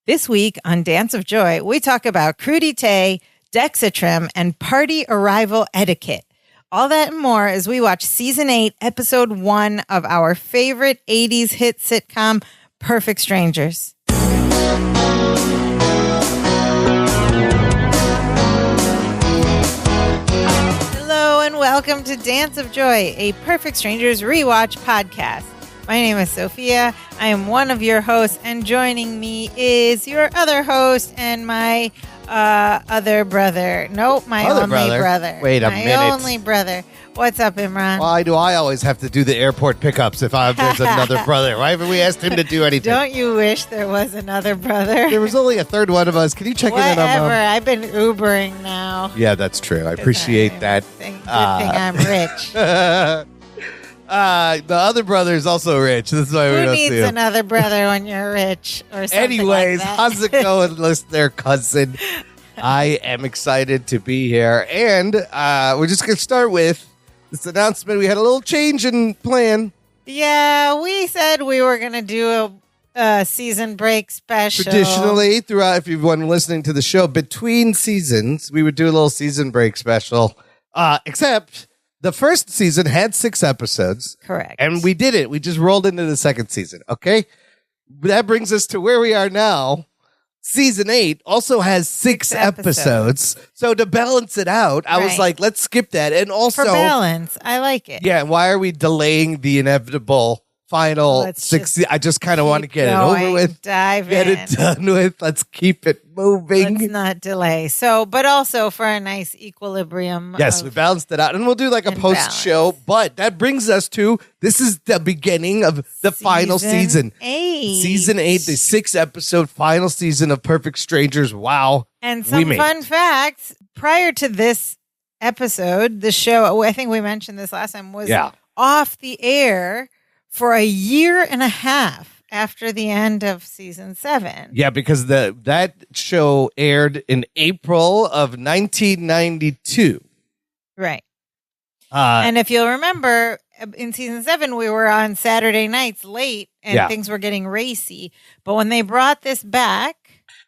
This week on Dance of Joy, we talk about crudité, Dexatrim, and party arrival etiquette. All that and more as we watch Season 8, Episode 1 of our favorite 80s hit sitcom, Perfect Strangers. Hello and welcome to Dance of Joy, a Perfect Strangers rewatch podcast. My name is Sophia. I am one of your hosts, and joining me is your other host and my other brother. Nope, my other only brother. Wait a minute. My only brother. What's up, Imran? Why do I always have to do the airport pickups if there's another brother? Why haven't we asked him to do anything? Don't you wish there was another brother? There was only a third one of us. Can you check in on Whatever. Mom? I've been Ubering now. Yeah, that's true. I appreciate that. Good thing I'm rich. The other brother is also rich. This is why we Who don't see needs him. another brother when you're rich or something Anyways, like that? how's it going, listener cousin? I am excited to be here. And we're just going to start with this announcement. We had a little change in plan. Yeah, we said we were going to do a season break special. Traditionally, throughout, if you've been listening to the show, between seasons, we would do a little season break special. Except the first season had 6 episodes. Correct. And we did it. We just rolled into the second season. Okay? That brings us to where we are now. Season 8 also has 6 episodes. So to balance it out, I was like, let's skip that. And also, for balance, I like it. yeah, why are we delaying the inevitable final 6? I just kind of want to get it over with. Get it done with. Let's keep it moving. Let's not delay. So, but also for a nice equilibrium. Yes, we balanced it out. And we'll do like a post-show. But that brings us to, this is the beginning of the final season. Season 8, the 6-episode final season of Perfect Strangers. Wow. And some fun facts. Prior to this episode, the show, I think we mentioned this last time, was off the air for a year and a half after the end of season 7. Yeah, because that show aired in April of 1992. Right. And if you'll remember, in season 7, we were on Saturday nights late and things were getting racy. But when they brought this back,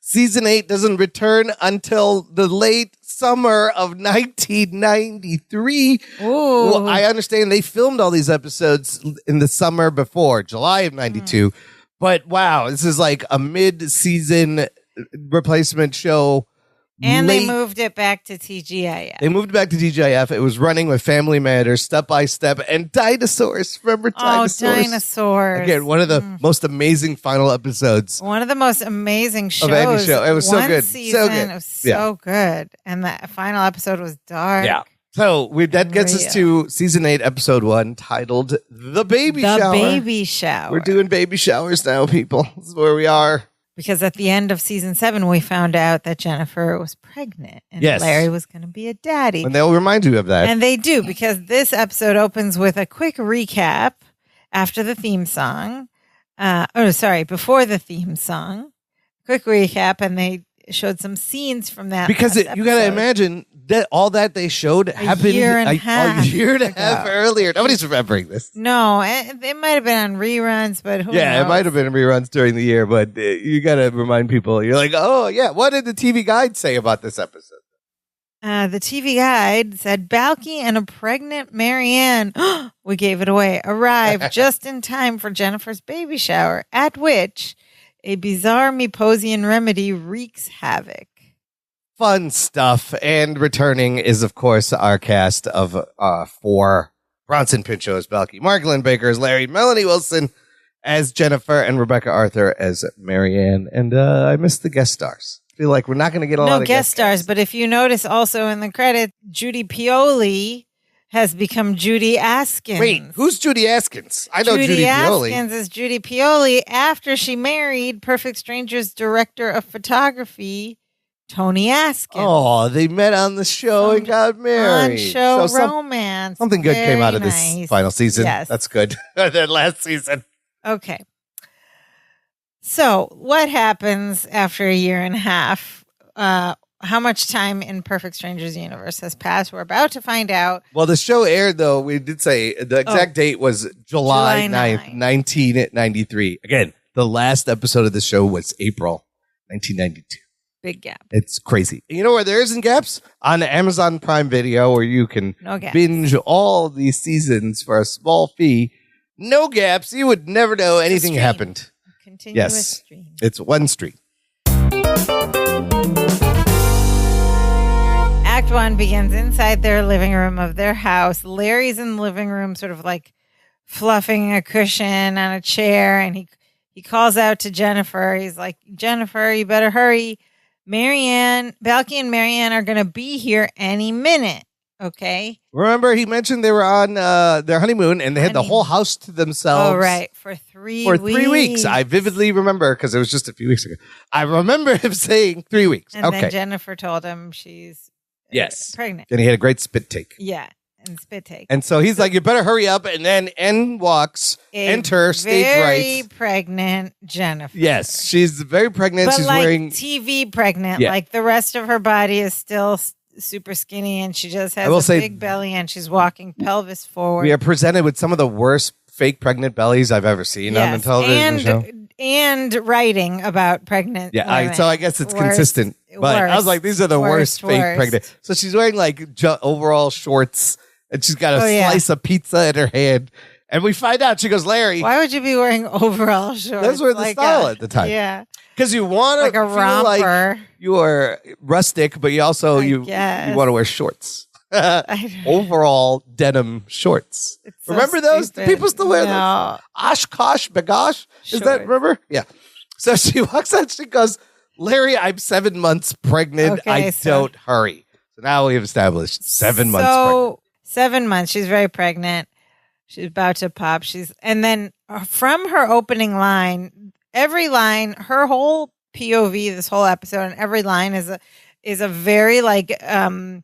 season 8 doesn't return until the late summer of 1993. Ooh. Well, I understand they filmed all these episodes in the summer before, July of 92. But wow, this is like a mid-season replacement show. And they moved it back to TGIF. They moved it back to TGIF. It was running with Family Matters, Step by Step, and Dinosaurs. Remember Dinosaurs? Oh, Dinosaurs. Again, one of the most amazing final episodes. One of the most amazing shows. Of any show. It was so good. Season, so good. It was so good. And the final episode was dark. Yeah. So that gets us to season 8, episode 1, titled The Baby Shower. The Baby Shower. We're doing baby showers now, people. This is where we are. Because at the end of season 7, we found out that Jennifer was pregnant and Larry was going to be a daddy. And they'll remind you of that. And they do, because this episode opens with a quick recap after the theme song. Before the theme song. Quick recap, and they showed some scenes from that. Because you got to imagine that all that they showed happened a year and a half earlier. Nobody's remembering this. No, it might have been on reruns, but who knows? It might have been reruns during the year, but you got to remind people. You're like, oh, yeah, what did the TV Guide say about this episode? The TV Guide said, Balky and a pregnant Marianne, we gave it away, arrived just in time for Jennifer's baby shower, at which a bizarre Meposian remedy wreaks havoc. Fun stuff. And returning is, of course, our cast of 4. Bronson Pinchot as Balky, Margolin Baker as Larry, Melanie Wilson as Jennifer, and Rebecca Arthur as Marianne. And I missed the guest stars. I feel like we're not going to get a lot of guest stars. But if you notice also in the credits, Judy Pioli has become Judy Askins. Wait, who's Judy Askins? I know Judy Pioli. Judy Askins is Judy Pioli after she married Perfect Strangers director of photography, Tony Askins. Oh, they met on the show and got married. On-show romance. Something good came out of this final season. Yes. That's good. That last season. Okay. So, what happens after a year and a half? How much time in Perfect Strangers universe has passed? We're about to find out. Well, the show aired, though, we did say the exact date was July 9th, 1993. Again, the last episode of the show was April. 1992. Big gap. It's crazy. You know where there isn't gaps? On Amazon Prime Video, where you can binge all these seasons for a small fee. No gaps. You would never know anything happened. Continuous stream. It's one stream. Act 1 begins inside their living room of their house. Larry's in the living room, sort of like fluffing a cushion on a chair, and he calls out to Jennifer. He's like, Jennifer, you better hurry. Balky and Marianne are going to be here any minute. Okay. Remember, he mentioned they were on their honeymoon and they had the whole house to themselves. Oh, right. For 3 weeks. For 3 weeks. I vividly remember because it was just a few weeks ago. I remember him saying 3 weeks. And then Jennifer told him she's pregnant. And he had a great spit take. Yeah. And spit take. And so he's like, you better hurry up. And then enter stage right. Very pregnant Jennifer. Yes. She's very pregnant. But she's like wearing TV pregnant. Yeah. Like the rest of her body is still super skinny, and she just has a big belly, and she's walking pelvis forward. We are presented with some of the worst fake pregnant bellies I've ever seen on the television show. And writing about pregnant women. So I guess it's consistent. But I was like, these are the worst fake pregnant. So she's wearing like overall shorts, and she's got a slice of pizza in her hand. And we find out, she goes, Larry. Why would you be wearing overall shorts? Those were the style at the time. Yeah. Because you want to feel like you are rustic, but you also you want to wear shorts. Overall denim shorts. So remember those? Do people still wear those? Oshkosh, bagosh. Is that, remember? Yeah. So she walks out, she goes, Larry, I'm 7 months pregnant. Don't hurry. So now we have established 7 months pregnant. 7 months. She's very pregnant. She's about to pop. And then from her opening line, every line, her whole POV, this whole episode, and every line is a very like 90s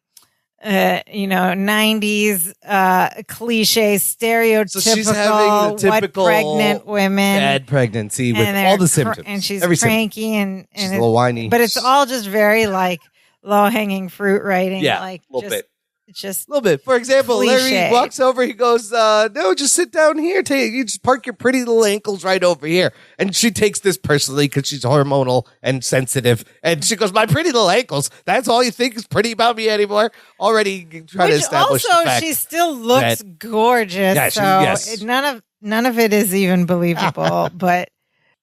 cliche, stereotypical, so she's having the typical pregnant women, bad pregnancy with all the symptoms, and she's cranky and she's a little whiny, but it's all just very like low hanging fruit writing, like a little bit. Just a little bit. For example, cliche. Larry walks over. He goes, no, just sit down here. You just park your pretty little ankles right over here. And she takes this personally because she's hormonal and sensitive. And she goes, my pretty little ankles. That's all you think is pretty about me anymore? Already trying to establish also, the fact she still looks gorgeous. Yeah, none of it is even believable.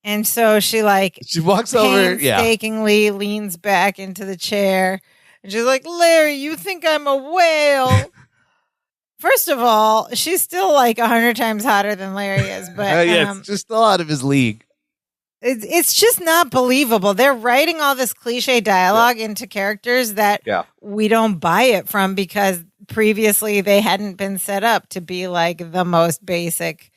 And so she walks over, painstakingly leans back into the chair. And she's like, Larry, you think I'm a whale? First of all, she's still like 100 times hotter than Larry is. But it's just still out of his league. It's just not believable. They're writing all this cliche dialogue into characters that we don't buy it from because previously they hadn't been set up to be like the most basic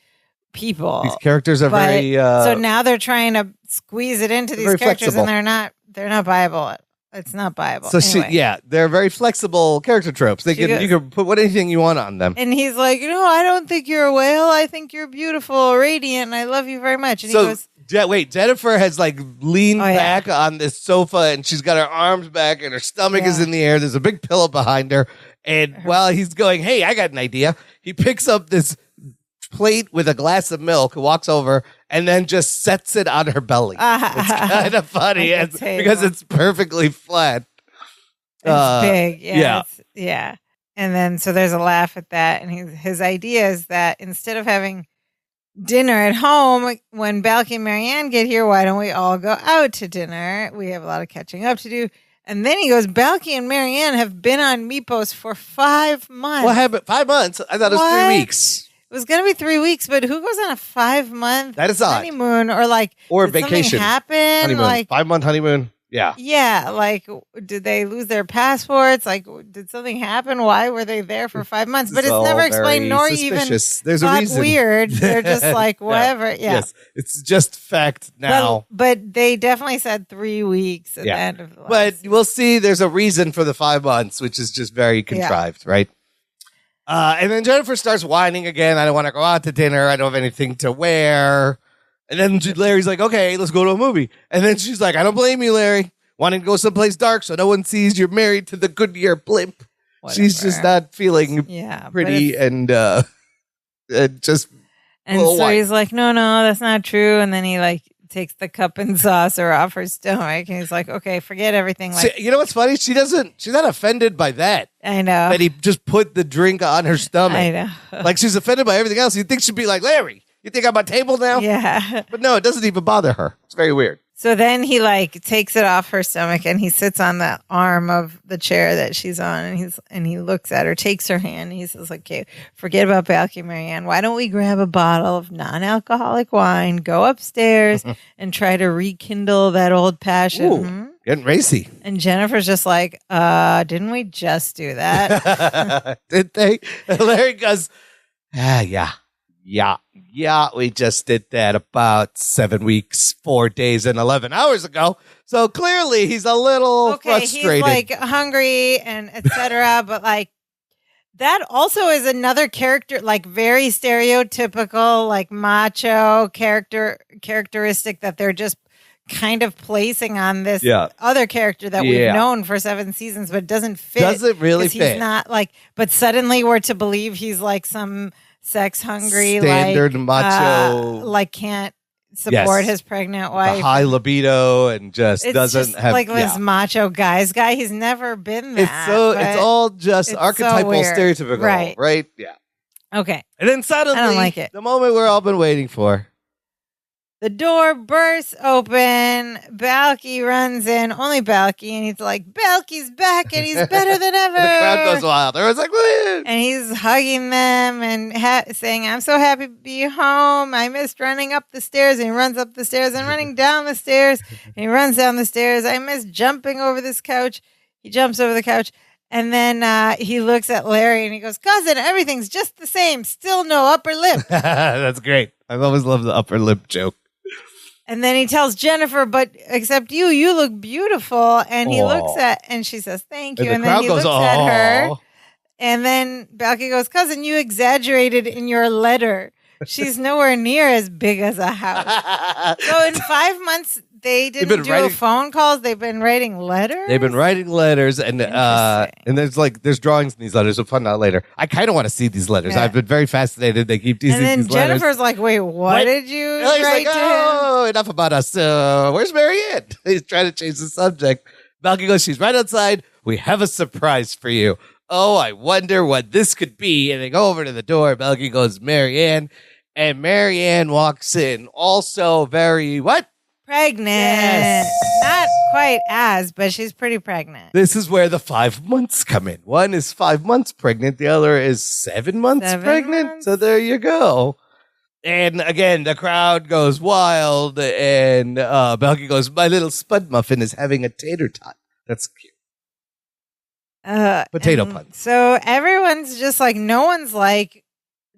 people. These characters are very... so now they're trying to squeeze it into these characters flexible. And they're not viable. It's not viable. So anyway. they're very flexible character tropes. You can put anything you want on them. And he's like, I don't think you're a whale. I think you're beautiful, radiant, and I love you very much. And he goes, Jennifer has like leaned back on this sofa, and she's got her arms back, and her stomach is in the air. There's a big pillow behind her. And while he's going, hey, I got an idea, he picks up this plate with a glass of milk, walks over, and then just sets it on her belly. It's kind of funny because it's perfectly flat. It's big. Yeah. And then so there's a laugh at that. And his idea is that instead of having dinner at home, when Balky and Marianne get here, why don't we all go out to dinner? We have a lot of catching up to do. And then he goes, Balky and Marianne have been on Mypos for 5 months. What happened? 5 months? I thought it was 3 weeks. It was going to be 3 weeks, but who goes on a 5-month honeymoon or vacation? Happen? Honeymoon. 5-month honeymoon. Yeah. Yeah. Like, did they lose their passports? Like, did something happen? Why were they there for 5 months? But it's never explained, nor suspicious. even There's a reason. Weird. They're just like, whatever. Yeah. Yes. It's just fact now. But they definitely said 3 weeks at the end of the last But we'll see. There's a reason for the 5 months, which is just very contrived, right? And then Jennifer starts whining again. I don't want to go out to dinner. I don't have anything to wear. And then Larry's like, okay, let's go to a movie. And then she's like, I don't blame you, Larry. Wanting to go someplace dark so no one sees you're married to the Goodyear blimp. Whatever. She's just not feeling pretty and just. And so he's like, no, that's not true. And then he takes the cup and saucer off her stomach, and he's like, "Okay, forget everything." Like, See, you know what's funny? She's not offended by that. I know that he just put the drink on her stomach. I know. Like she's offended by everything else. You think she'd be like, Larry, you think I'm on table now? Yeah. But no, it doesn't even bother her. It's very weird. So then he takes it off her stomach and he sits on the arm of the chair that she's on, and he looks at her, takes her hand, and he says, "Okay, forget about Balky, Marianne. Why don't we grab a bottle of non-alcoholic wine, go upstairs, and try to rekindle that old passion?" Ooh, getting racy. And Jennifer's just like, didn't we just do that? Did they? And Larry goes, yeah, we just did that about 7 weeks, 4 days, and 11 hours ago. So clearly he's a little frustrated. He's like hungry and etc. But like that also is another character, like very stereotypical, like macho characteristic that they're just kind of placing on this other character that we've known for 7 seasons, but it doesn't fit. Doesn't really fit. He's not like, but suddenly we're to believe he's like some sex hungry, standard macho, like can't support his pregnant wife, the high libido, and just it's doesn't just have like this macho guy. He's never been that. It's all just archetypal, stereotypical, right? Yeah. Okay. And then suddenly, I don't like it. The moment we're all been waiting for. The door bursts open. Balky runs in, only Balky, and he's like, "Balky's back, and he's better than ever." The crowd goes wild. Everyone's like, "Woo!" And he's hugging them and saying, "I'm so happy to be home. I missed running up the stairs." And he runs up the stairs and running down the stairs. And he runs down the stairs. "I missed jumping over this couch." He jumps over the couch. And then he looks at Larry and he goes, "Cousin, everything's just the same. Still no upper lip." That's great. I've always loved the upper lip joke. And then he tells Jennifer, "But except you look beautiful." And he looks at, and she says, "Thank you." And then he looks at her. And then Balky goes, "Cousin, you exaggerated in your letter. She's nowhere near as big as a house." So in 5 months, they didn't do phone calls. They've been writing letters. They've been writing letters, and there's drawings in these letters. We'll find out later. I kind of want to see these letters. I've been very fascinated. They keep teasing and then these letters. Jennifer's like, "Wait, what did you write to him?" "Oh, enough about us. Where's Marianne?" He's trying to change the subject. Balky goes, "She's right outside. We have a surprise for you. Oh, I wonder what this could be." And they go over to the door. Balky goes, "Marianne." And Marianne walks in, also very, what? Pregnant. Yes. Not quite but she's pretty pregnant. This is where the 5 months come in. One is 5 months pregnant. The other is 7 months pregnant. So there you go. And again, the crowd goes wild. And Balky goes, "My little spud muffin is having a tater tot." That's cute. Potato puns. So everyone's just like, no one's like,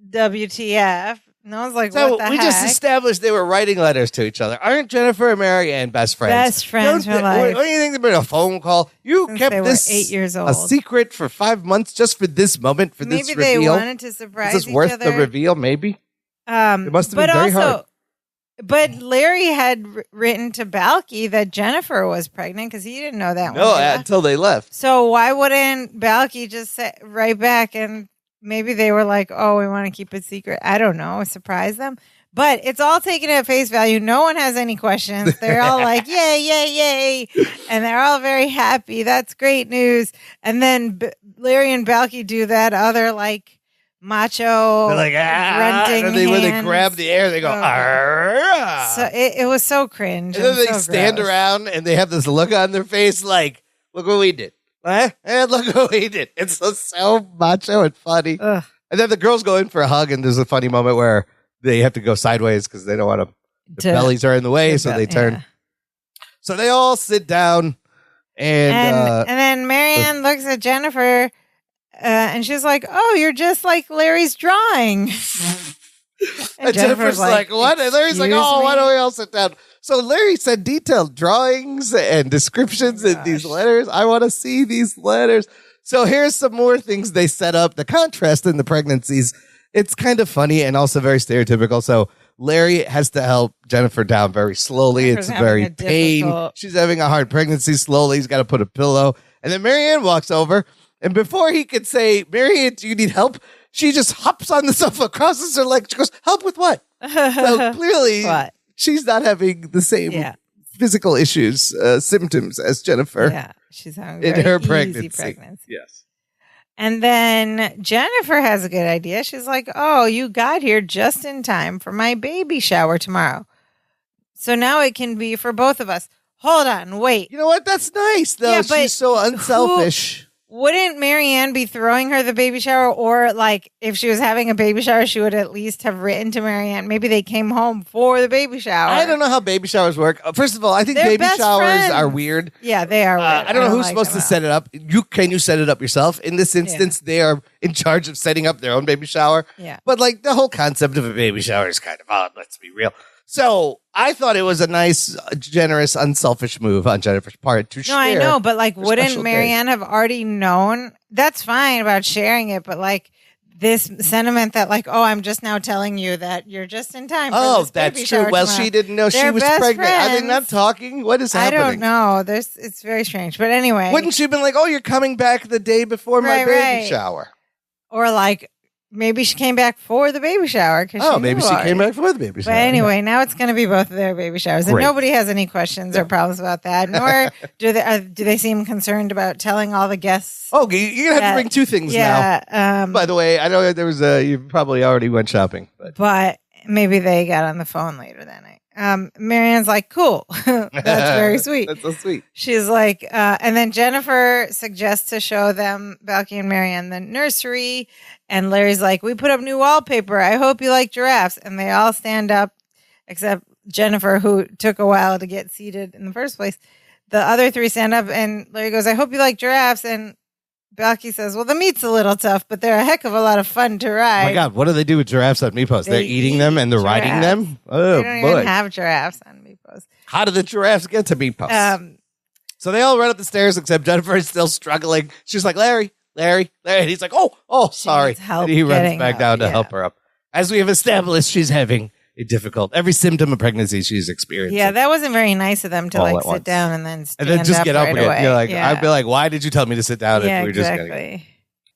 WTF. No one's like, so what the heck? We just established they were writing letters to each other. Aren't Jennifer and Marianne best friends? Best friends for life. What do you think they've been a phone call? You Since kept they this were 8 years old. a secret for 5 months just for this moment, for this Maybe reveal? they wanted to surprise Is this each worth other. the reveal? Maybe. It must have been very hard. But Larry had written to Balky that Jennifer was pregnant because he didn't know that one. No, until they left. So why wouldn't Balky just say right back, and maybe they were like, "Oh, we want to keep it secret." I don't know, surprise them. But it's all taken at face value. No one has any questions. They're all like, "Yay, yay, yay." And they're all very happy. That's great news. And then Larry and Balky do that other like macho They're like, grunting and when they grab the air, they go, So it was so cringe. And then they stand around and they have this look on their face like, "Look what we did. Huh? And look what we did." It's so macho and funny. Ugh. And then the girls go in for a hug, and there's a funny moment where they have to go sideways because they don't want the bellies are in the way, so they turn. Yeah. So they all sit down, and then Marianne looks at Jennifer, and she's like, "Oh, you're just like Larry's drawing." And Jennifer's like, "What?" And Larry's like, "Oh, why don't we all sit down?" So Larry sent detailed drawings and descriptions in these letters. I want to see these letters. So here's some more things they set up. The contrast in the pregnancies. It's kind of funny and also very stereotypical. So Larry has to help Jennifer down very slowly. Jennifer's it's very pain. She's having a hard pregnancy. Slowly, he's got to put a pillow. And then Marianne walks over. And before he could say, "Marianne, do you need help?" she just hops on the sofa, crosses her legs. She goes, "Help with what?" So clearly, she's not having the same physical issues, symptoms as Jennifer. Yeah, she's having in her pregnancy. pregnancy. Yes. And then Jennifer has a good idea. She's like, oh, you got here just in time for my baby shower tomorrow. So now it can be for both of us. Hold on, wait. You know what? That's nice, though. Yeah, but she's so unselfish. Wouldn't Marianne be throwing her the baby shower? Or like if she was having a baby shower, she would at least have written to Marianne. Maybe they came home for the baby shower. I don't know how baby showers work. First of all, I think They're baby showers friends. are weird. Yeah, they are weird. I don't know who's supposed to set it up. Can you set it up yourself? In this instance, they are in charge of setting up their own baby shower. Yeah. But like the whole concept of a baby shower is kind of odd. Let's be real. So I thought it was a nice, generous, unselfish move on Jennifer's part to share. No, I know, but like, wouldn't special Marianne have already known? That's fine about sharing it, but like this sentiment that like, oh, I'm just now telling you that you're just in time for this baby that's shower true. Well, tomorrow. she didn't know They're she was best pregnant. Are they friends. not talking? What is happening? I don't know. It's very strange. But anyway. Wouldn't she have been like, oh, you're coming back the day before my baby shower? Or like, maybe she came back for the baby shower. Maybe she came back for the baby shower. But anyway, now it's going to be both of their baby showers. And nobody has any questions or problems about that. Nor do they seem concerned about telling all the guests. Oh, you're going to have to bring two things now. By the way, I know there was you probably already went shopping. But maybe they got on the phone later that night. Marianne's like, cool. That's very sweet. That's so sweet. She's like, and then Jennifer suggests to show them, Balky and Marianne, the nursery. And Larry's like, we put up new wallpaper. I hope you like giraffes. And they all stand up, except Jennifer, who took a while to get seated in the first place. The other three stand up, and Larry goes, I hope you like giraffes. And Balky says, well, the meat's a little tough, but they're a heck of a lot of fun to ride. Oh my God, what do they do with giraffes on Meepos? They're eating them and they're riding them? Oh, they don't even have giraffes on Meepos. How do the giraffes get to Meepos? So they all run up the stairs, except Jennifer is still struggling. She's like, Larry. And he's like, oh, sorry. And he runs back down to help her up. As we have established, she's having every symptom of pregnancy she's experiencing. Yeah, that wasn't very nice of them to like sit down and then stand and then just get up right again. away. You're like, I'd be like, why did you tell me to sit down if we were just exactly.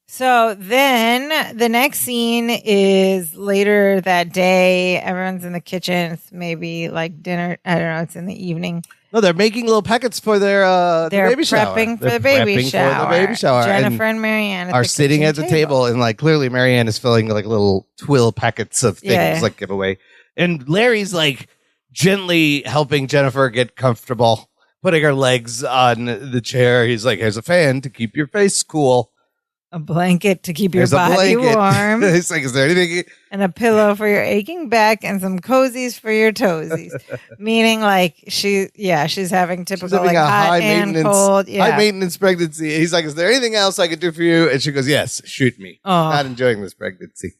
So then the next scene is later that day. Everyone's in the kitchen. It's maybe like dinner. I don't know. It's in the evening. No, they're making little packets for their baby shower. They're prepping for the baby shower. Jennifer and Marianne are sitting at the table, and like clearly Marianne is filling like little twill packets of things like giveaway. And Larry's like gently helping Jennifer get comfortable, putting her legs on the chair. He's like, here's a fan to keep your face cool. A blanket to keep your body warm. He's like, is there anything? And a pillow for your aching back and some cozies for your toesies. Meaning like she's having typical like hot and cold. Yeah. High maintenance pregnancy. He's like, is there anything else I could do for you? And she goes, yes, shoot me. Not enjoying this pregnancy.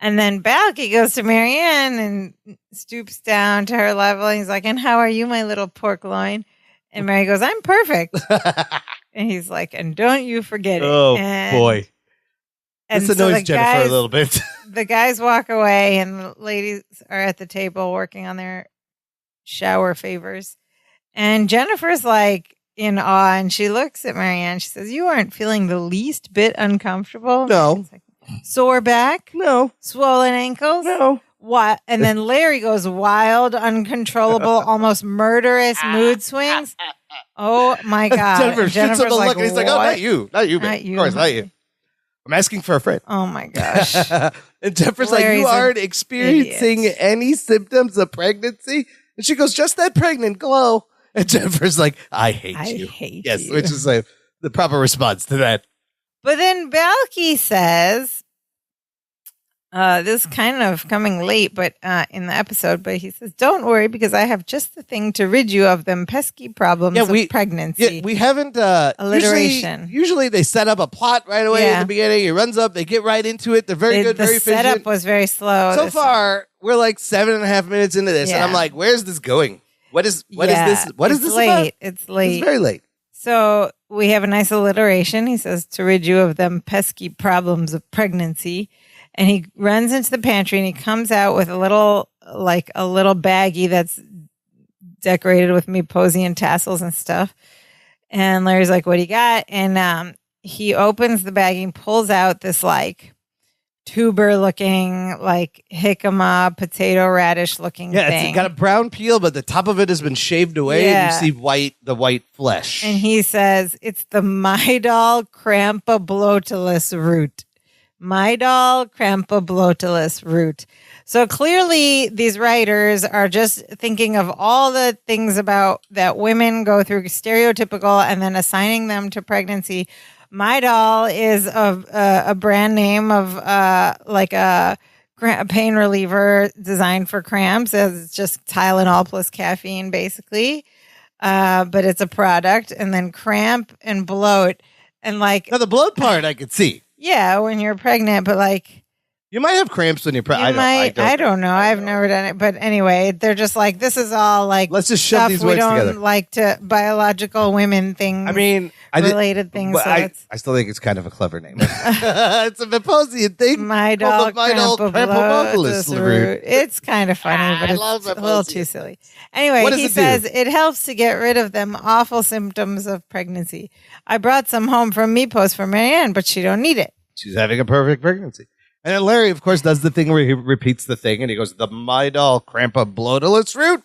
And then Balky goes to Marianne and stoops down to her level. And he's like, and how are you, my little pork loin? And Mary goes, I'm perfect. And he's like, and don't you forget it. Oh, boy. And this annoys Jennifer a little bit. The guys walk away and the ladies are at the table working on their shower favors. And Jennifer's like in awe and she looks at Marianne. She says, you aren't feeling the least bit uncomfortable? No. Like, sore back? No. Swollen ankles? No. What? And then Larry goes wild, uncontrollable, almost murderous mood swings. Oh my God. Jennifer shoots him a look and he's like, oh, not you, not you. Of course, not you. I'm asking for a friend. Oh my gosh. And Jennifer's like, you aren't experiencing any symptoms of pregnancy? And she goes, just that pregnant glow. And Jennifer's like, I hate you. Yes, which is like the proper response to that. But then Balky says, this is kind of coming late, but in the episode, but he says, don't worry because I have just the thing to rid you of them pesky problems of pregnancy. Yeah, we haven't, alliteration. Usually they set up a plot right away at the beginning. It runs up, they get right into it. They're very good, very efficient. The setup was very slow. So far, we're like 7.5 minutes into this, and I'm like, where's this going? What is this? What is this about? It's late. It's very late. So we have a nice alliteration. He says, to rid you of them pesky problems of pregnancy. And he runs into the pantry and he comes out with a little baggie that's decorated with Meeposian tassels and stuff. And Larry's like, what do you got? And he opens the baggie and pulls out this like tuber-looking, like jicama, potato radish-looking thing. It's got a brown peel, but the top of it has been shaved away, and you see the white flesh. And he says it's the Mydol crampablotilus root. Mydol crampablotilus root. So clearly these writers are just thinking of all the things about that women go through, stereotypical, and then assigning them to pregnancy. Mydol is a brand name of like a pain reliever designed for cramps. It's just Tylenol plus caffeine, basically. But it's a product. And then cramp and bloat. And like... Now, the bloat part I could see. Yeah, when you're pregnant, but like... You might have cramps when you're pregnant. I don't know. I've never done it. But anyway, they're just like, this is all like... Let's just shove these words together. We don't like to... Biological women things. I mean... related things. But so I still think it's kind of a clever name. It's a Myposian thing. Mydol crampablotilus root. It's kind of funny, but it's a little too silly. Anyway, he says it helps to get rid of them awful symptoms of pregnancy. I brought some home from Mypos for Marianne, but she don't need it. She's having a perfect pregnancy. And then Larry, of course, does the thing where he repeats the thing, and he goes, the Mydol crampablotilus root.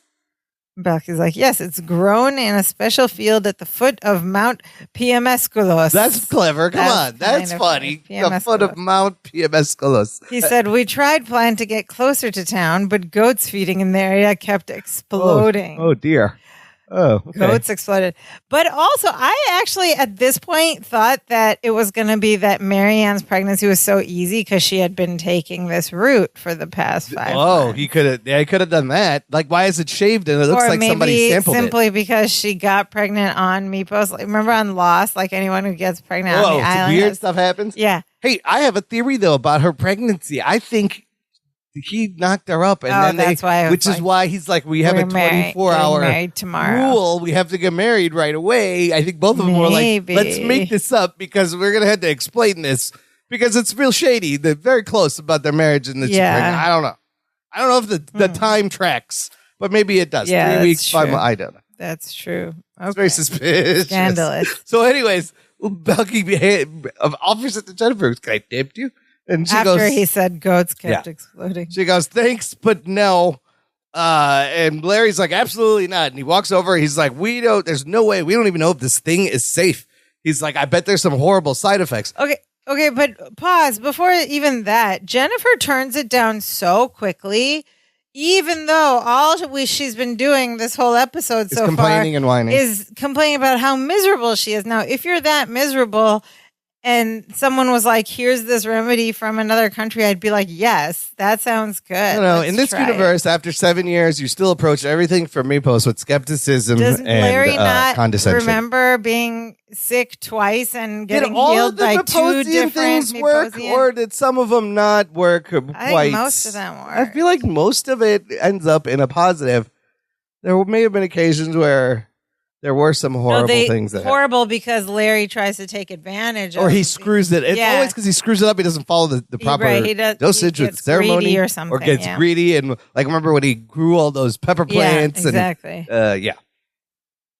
Belky's like, yes, it's grown in a special field at the foot of Mount Piamesculos. That's clever. Come on. That's funny. The foot of Mount Piamesculos. He said, we tried planning to get closer to town, but goats feeding in the area kept exploding. Oh dear. Oh, okay. Goats exploded. But also, I actually, at this point, thought that it was going to be that Marianne's pregnancy was so easy because she had been taking this route for the past 5 months. He could have done that. Like, why is it shaved and it looks like somebody sampled it? Simply because she got pregnant on Mypos. Like, remember on Lost, like anyone who gets pregnant on the island. Weird stuff happens? Yeah. Hey, I have a theory, though, about her pregnancy. I think he knocked her up, and then that's why. Which is why he's like, we have a 24-hour rule. We have to get married right away. I think both of them were like, let's make this up because we're gonna have to explain this because it's real shady. They're very close about their marriage, and I don't know. I don't know if the time tracks, but maybe it does. Yeah, 3 weeks, 5 months. I don't know. That's true. Okay. It's very suspicious. Scandalous. So, anyways, Belky offers it to Jennifer. Can I tip you? And she After goes, he said goats kept exploding. She goes, thanks, but no. And Larry's like, absolutely not. And he walks over. He's like, there's no way. We don't even know if this thing is safe. He's like, I bet there's some horrible side effects. Okay, but pause. Before even that, Jennifer turns it down so quickly, even though all she's been doing this whole episode so far complaining and whining. Is complaining about how miserable she is. Now, if you're that miserable and someone was like, here's this remedy from another country, I'd be like, yes, that sounds good. In this universe, after 7 years, you still approach everything from Mypos with skepticism and Larry not condescension. Remember being sick twice and getting all healed of the by Myposian 2 different things work, or did some of them not work quite? I think most of them work. I feel like most of it ends up in a positive. There may have been occasions where there were some horrible things that horrible because Larry tries to take advantage of or he screws it. It's always because he screws it up. He doesn't follow the proper dosage with ceremony or something. Or gets greedy. And like, remember when he grew all those pepper plants? Exactly.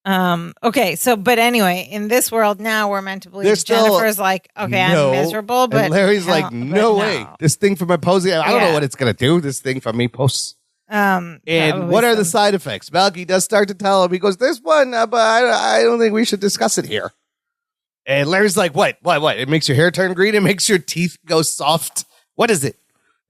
And, okay. So, but anyway, in this world now, we're meant to believe Jennifer's like, okay, I'm miserable. But and Larry's like, no way. This thing from Mypos, I don't know what it's going to do. This thing from Mypos. And what are the side effects? Belky does start to tell him. He goes, "There's one, but I don't think we should discuss it here." And Larry's like, "What? It makes your hair turn green. It makes your teeth go soft. What is it?"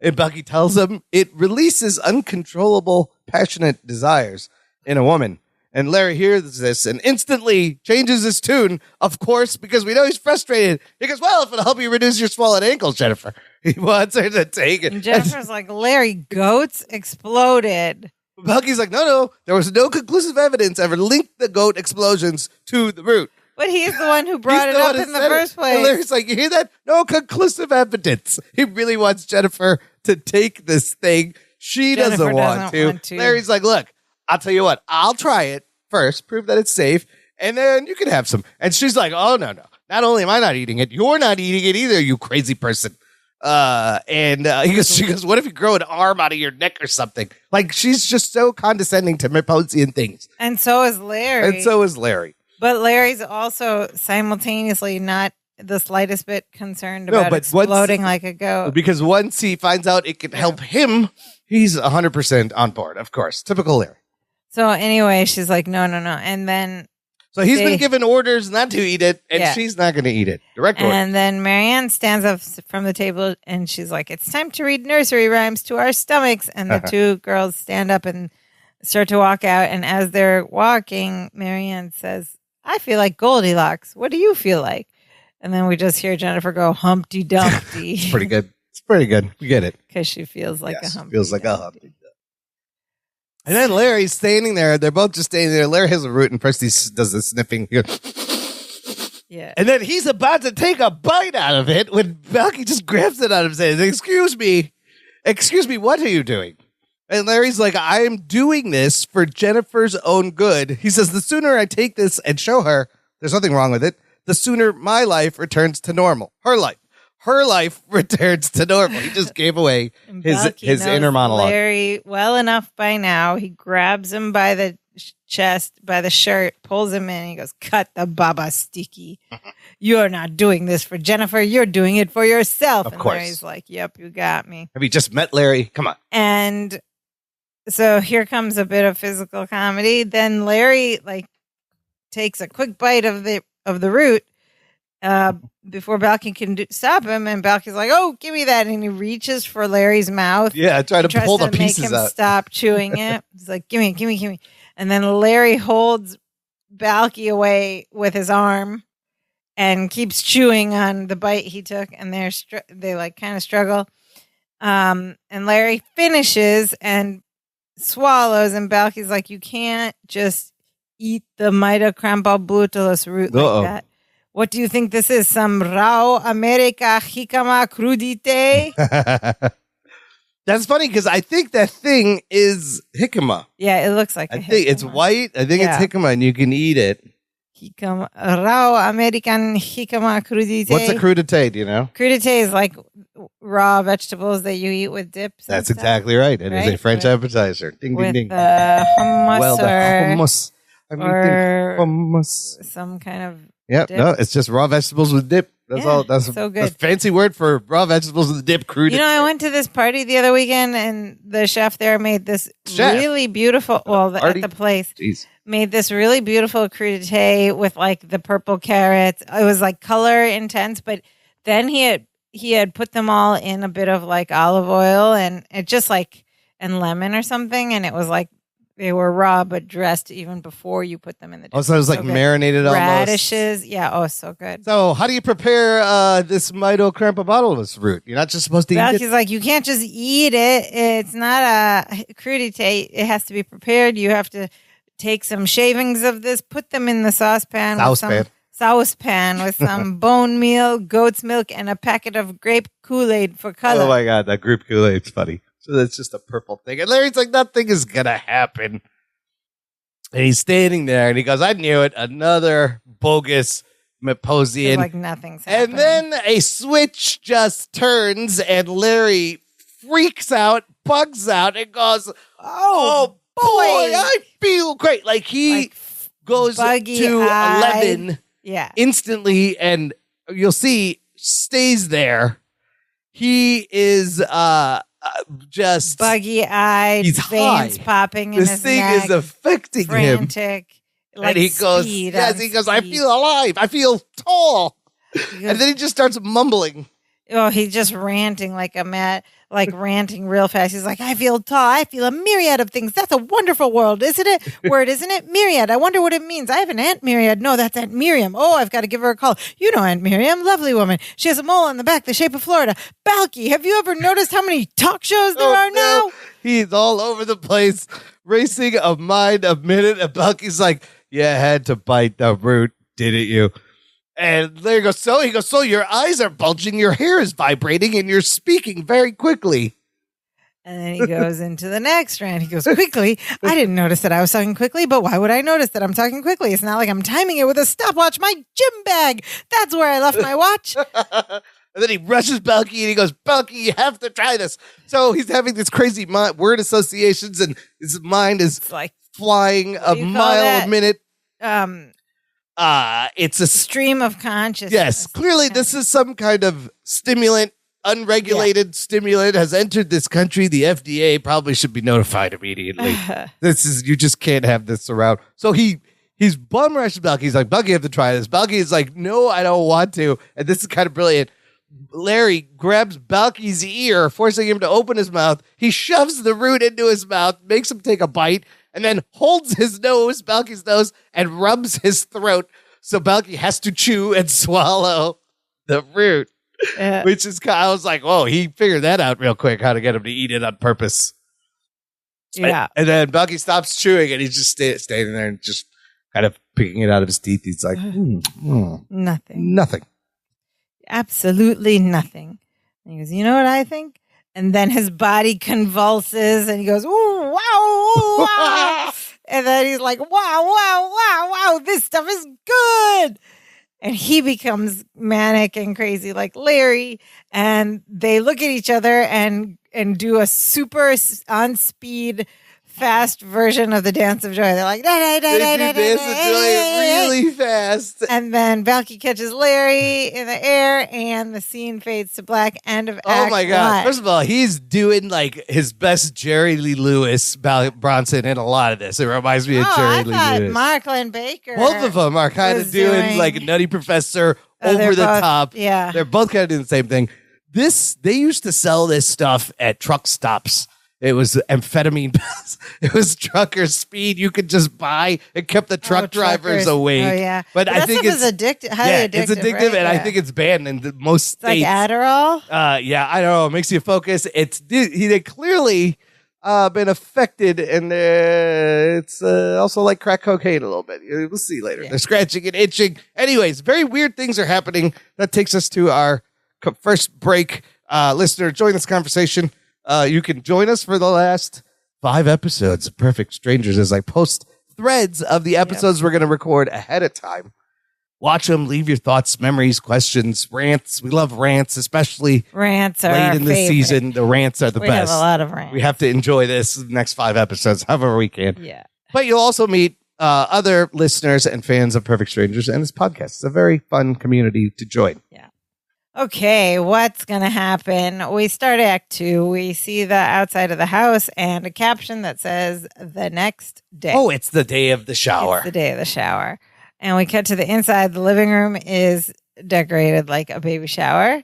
And Belky tells him it releases uncontrollable, passionate desires in a woman. And Larry hears this and instantly changes his tune, of course, because we know he's frustrated. He goes, well, if it'll help you reduce your swollen ankles, Jennifer. He wants her to take it. And Jennifer's like, Larry, goats exploded. Belky's like, no, there was no conclusive evidence ever linked the goat explosions to the root. But he's the one who brought it up in the first place. And Larry's like, you hear that? No conclusive evidence. He really wants Jennifer to take this thing. She doesn't want to. Larry's like, look, I'll tell you what, I'll try it first, prove that it's safe, and then you can have some. And she's like, oh, no. Not only am I not eating it, you're not eating it either, you crazy person. She goes, what if you grow an arm out of your neck or something? Like, she's just so condescending to Myposian things. And so is Larry. But Larry's also simultaneously not the slightest bit concerned No, about but exploding like a goat. Because once he finds out it can help him, he's 100% on board, of course. Typical Larry. So anyway, she's like, no. And then So he's been given orders not to eat it, and she's not going to eat it. Direct order. And then Marianne stands up from the table, and she's like, it's time to read nursery rhymes to our stomachs. And the two girls stand up and start to walk out. And as they're walking, Marianne says, I feel like Goldilocks. What do you feel like? And then we just hear Jennifer go, Humpty Dumpty. It's pretty good. It's pretty good. We get it. Because she feels like a Humpty feels like a Humpty Dumpty. And then Larry's standing there. They're both just standing there. Larry has a root, and first he does the sniffing. Yeah. And then he's about to take a bite out of it when Balky just grabs it out of his hand and says, excuse me, what are you doing? And Larry's like, I'm doing this for Jennifer's own good. He says, the sooner I take this and show her there's nothing wrong with it, the sooner my life returns to normal. Her life returns to normal. He just gave away his inner monologue. Larry well enough by now. He grabs him by the chest, by the shirt, pulls him in. And he goes, cut the baba sticky. You're not doing this for Jennifer. You're doing it for yourself. Of course. Larry's like, yep, you got me. Have you just met Larry? Come on. And so here comes a bit of physical comedy. Then Larry takes a quick bite of the root before Balky can stop him, and Balky's like, "Oh, give me that!" And he reaches for Larry's mouth. Yeah, trying to pull the pieces make him out. Stop chewing it. He's like, "Give me!" And then Larry holds Balky away with his arm and keeps chewing on the bite he took. And they kind of struggle. And Larry finishes and swallows, and Balky's like, "You can't just eat the mitochondrial root like that. What do you think this is? Some raw America jicama crudité?" That's funny because I think that thing is jicama. Yeah, it looks like I think it's white. I think it's jicama, and you can eat it. Jicama, raw American jicama crudité. What's a crudité? Do you know? Crudité is like raw vegetables that you eat with dips. That's exactly right. It is a French appetizer. Ding, ding, ding. Hummus Well, the hummus. Hummus. Some kind of dip. No, it's just raw vegetables with dip. That's all. That's so good. A fancy word for raw vegetables with dip. Crudité. You know, I went to this party the other weekend, and the chef there made this really beautiful. Well, at the place, made this really beautiful crudité with like the purple carrots. It was like color intense, but then he had put them all in a bit of like olive oil and it just and lemon or something, and it was like they were raw but dressed even before you put them in the dish. Oh, so it was like marinated almost. Radishes. Yeah. Oh, so good. So how do you prepare this mitochondrial root? You're not just supposed to eat it? He's like, you can't just eat it. It's not a crudité. It has to be prepared. You have to take some shavings of this, put them in the saucepan with some bone meal, goat's milk, and a packet of grape Kool-Aid for color. Oh my God, that grape Kool-Aid's funny. So that's just a purple thing. And Larry's like, nothing is going to happen. And he's standing there and he goes, I knew it. Another bogus Maposian. Like nothing's happening. And then a switch just turns and Larry freaks out, bugs out, and goes, oh boy, I feel great. Like he goes to 11 instantly, and you'll see, stays there. He is just buggy-eyed, veins popping in his neck. This thing is affecting frantic, him. And he goes, I feel alive. I feel tall. And then he just starts mumbling. Oh, he's just ranting ranting real fast. He's like, I feel tall. I feel a myriad of things. That's a wonderful world, isn't it? Word, isn't it? Myriad. I wonder what it means. I have an Aunt Myriad. No, that's Aunt Miriam. Oh, I've got to give her a call. You know Aunt Miriam, lovely woman. She has a mole on the back the shape of Florida. Balky, have you ever noticed how many talk shows there are now? He's all over the place, racing a mind a minute. And Balky's like, you had to bite the root, didn't you? And Larry goes, so your eyes are bulging, your hair is vibrating, and you're speaking very quickly. And then he goes into the next rant. He goes, quickly? I didn't notice that I was talking quickly, but why would I notice that I'm talking quickly? It's not like I'm timing it with a stopwatch. My gym bag. That's where I left my watch. And then he rushes Balky and he goes, Balky, you have to try this. So he's having this crazy word associations, and his mind is flying a mile a minute. It's a stream of consciousness. Yes, clearly this is some kind of stimulant, unregulated stimulant has entered this country. The FDA probably should be notified immediately. You just can't have this around. So he's bum rushed Belky. He's like, Belky, you have to try this. Belky is like, no, I don't want to. And this is kind of brilliant. Larry grabs Belky's ear, forcing him to open his mouth. He shoves the root into his mouth, makes him take a bite, and then holds his nose, Belky's nose, and rubs his throat. So Belky has to chew and swallow the root, which is, I was like, whoa, he figured that out real quick, how to get him to eat it on purpose. Yeah. And then Belky stops chewing, and he's just standing there and just kind of picking it out of his teeth. He's like, Nothing. Absolutely nothing. And he goes, you know what I think? And then his body convulses and he goes, ooh, wow, ooh, wow. And then he's like, wow, this stuff is good. And he becomes manic and crazy like Larry. And they look at each other and do a super on speed fast version of the Dance of Joy. They're like, they do Dance of Joy really fast. And then Belky catches Larry in the air, and the scene fades to black. End of act. Oh my God! 1. First of all, he's doing like his best Jerry Lee Lewis Bronson in a lot of this. It reminds me of Jerry Lee Lewis. Marklin Baker. Both of them are kind of doing like a Nutty Professor over the top. Yeah, they're both kind of doing the same thing. They used to sell this stuff at truck stops. It was amphetamine pills. It was trucker speed you could just buy. It kept the truck drivers awake. Oh, yeah. But I think it's addictive. Highly addictive. It's addictive, right? And I think it's banned in most states. Like Adderall? Yeah, I don't know. It makes you focus. They clearly been affected, and it's also like crack cocaine a little bit. We'll see later. Yeah. They're scratching and itching. Anyways, very weird things are happening. That takes us to our first break. Listener, join this conversation. You can join us for the last 5 episodes of Perfect Strangers as I post threads of the episodes we're going to record ahead of time. Watch them, leave your thoughts, memories, questions, rants. We love rants, especially rants are late in the season. The rants are the best. We have a lot of rants. We have to enjoy this next 5 episodes, however we can. Yeah. But you'll also meet other listeners and fans of Perfect Strangers and this podcast. It's a very fun community to join. Yeah. Okay, what's going to happen? We start Act 2. We see the outside of the house and a caption that says, the next day. Oh, it's the day of the shower. It's the day of the shower. And we cut to the inside. The living room is decorated like a baby shower.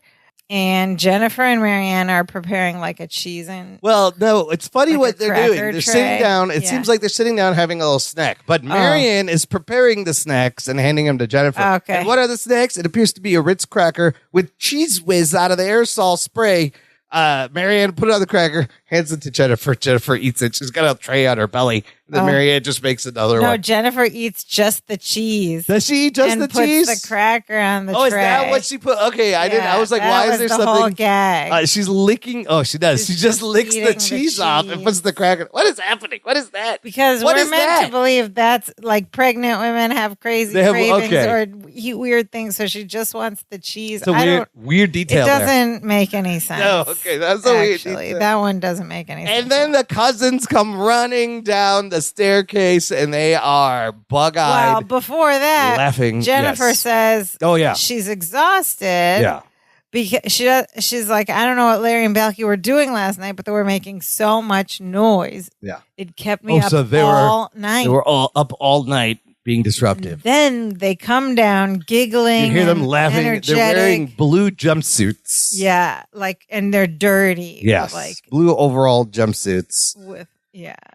And Jennifer and Marianne are preparing like a cheese and... Well, no, it's funny what they're doing. They're sitting down. It seems like they're sitting down having a little snack. But Marianne is preparing the snacks and handing them to Jennifer. Okay. And what are the snacks? It appears to be a Ritz cracker with cheese whiz out of the aerosol spray. Marianne put it on the cracker, hands it to Jennifer. Jennifer eats it. She's got a tray on her belly. And then Marianne just makes another one. No, Jennifer eats just the cheese. Does she eat just the cheese? And puts the cracker on the tray. Oh, is that what she put? Okay, I didn't. I was like, why is there something? Whole gag. She's licking. Oh, she does. She just licks the cheese off and puts the cracker. What is happening? What is that? Because we're meant to believe that's like pregnant women have crazy cravings or eat weird things. So she just wants the cheese. It's a weird detail. It doesn't make any sense. No, okay, that's a weird detail. That one doesn't make any sense. And then the cousins come running down the staircase, and they are bug-eyed. Well, before that, laughing. Jennifer says, "Oh yeah, she's exhausted." Yeah, because she's like, I don't know what Larry and Belky were doing last night, but they were making so much noise. Yeah, it kept me up all night. They were all up all night, being disruptive. And then they come down giggling. You hear them laughing. Energetic. They're wearing blue jumpsuits. Yeah, and they're dirty. Yes, like blue overall jumpsuits.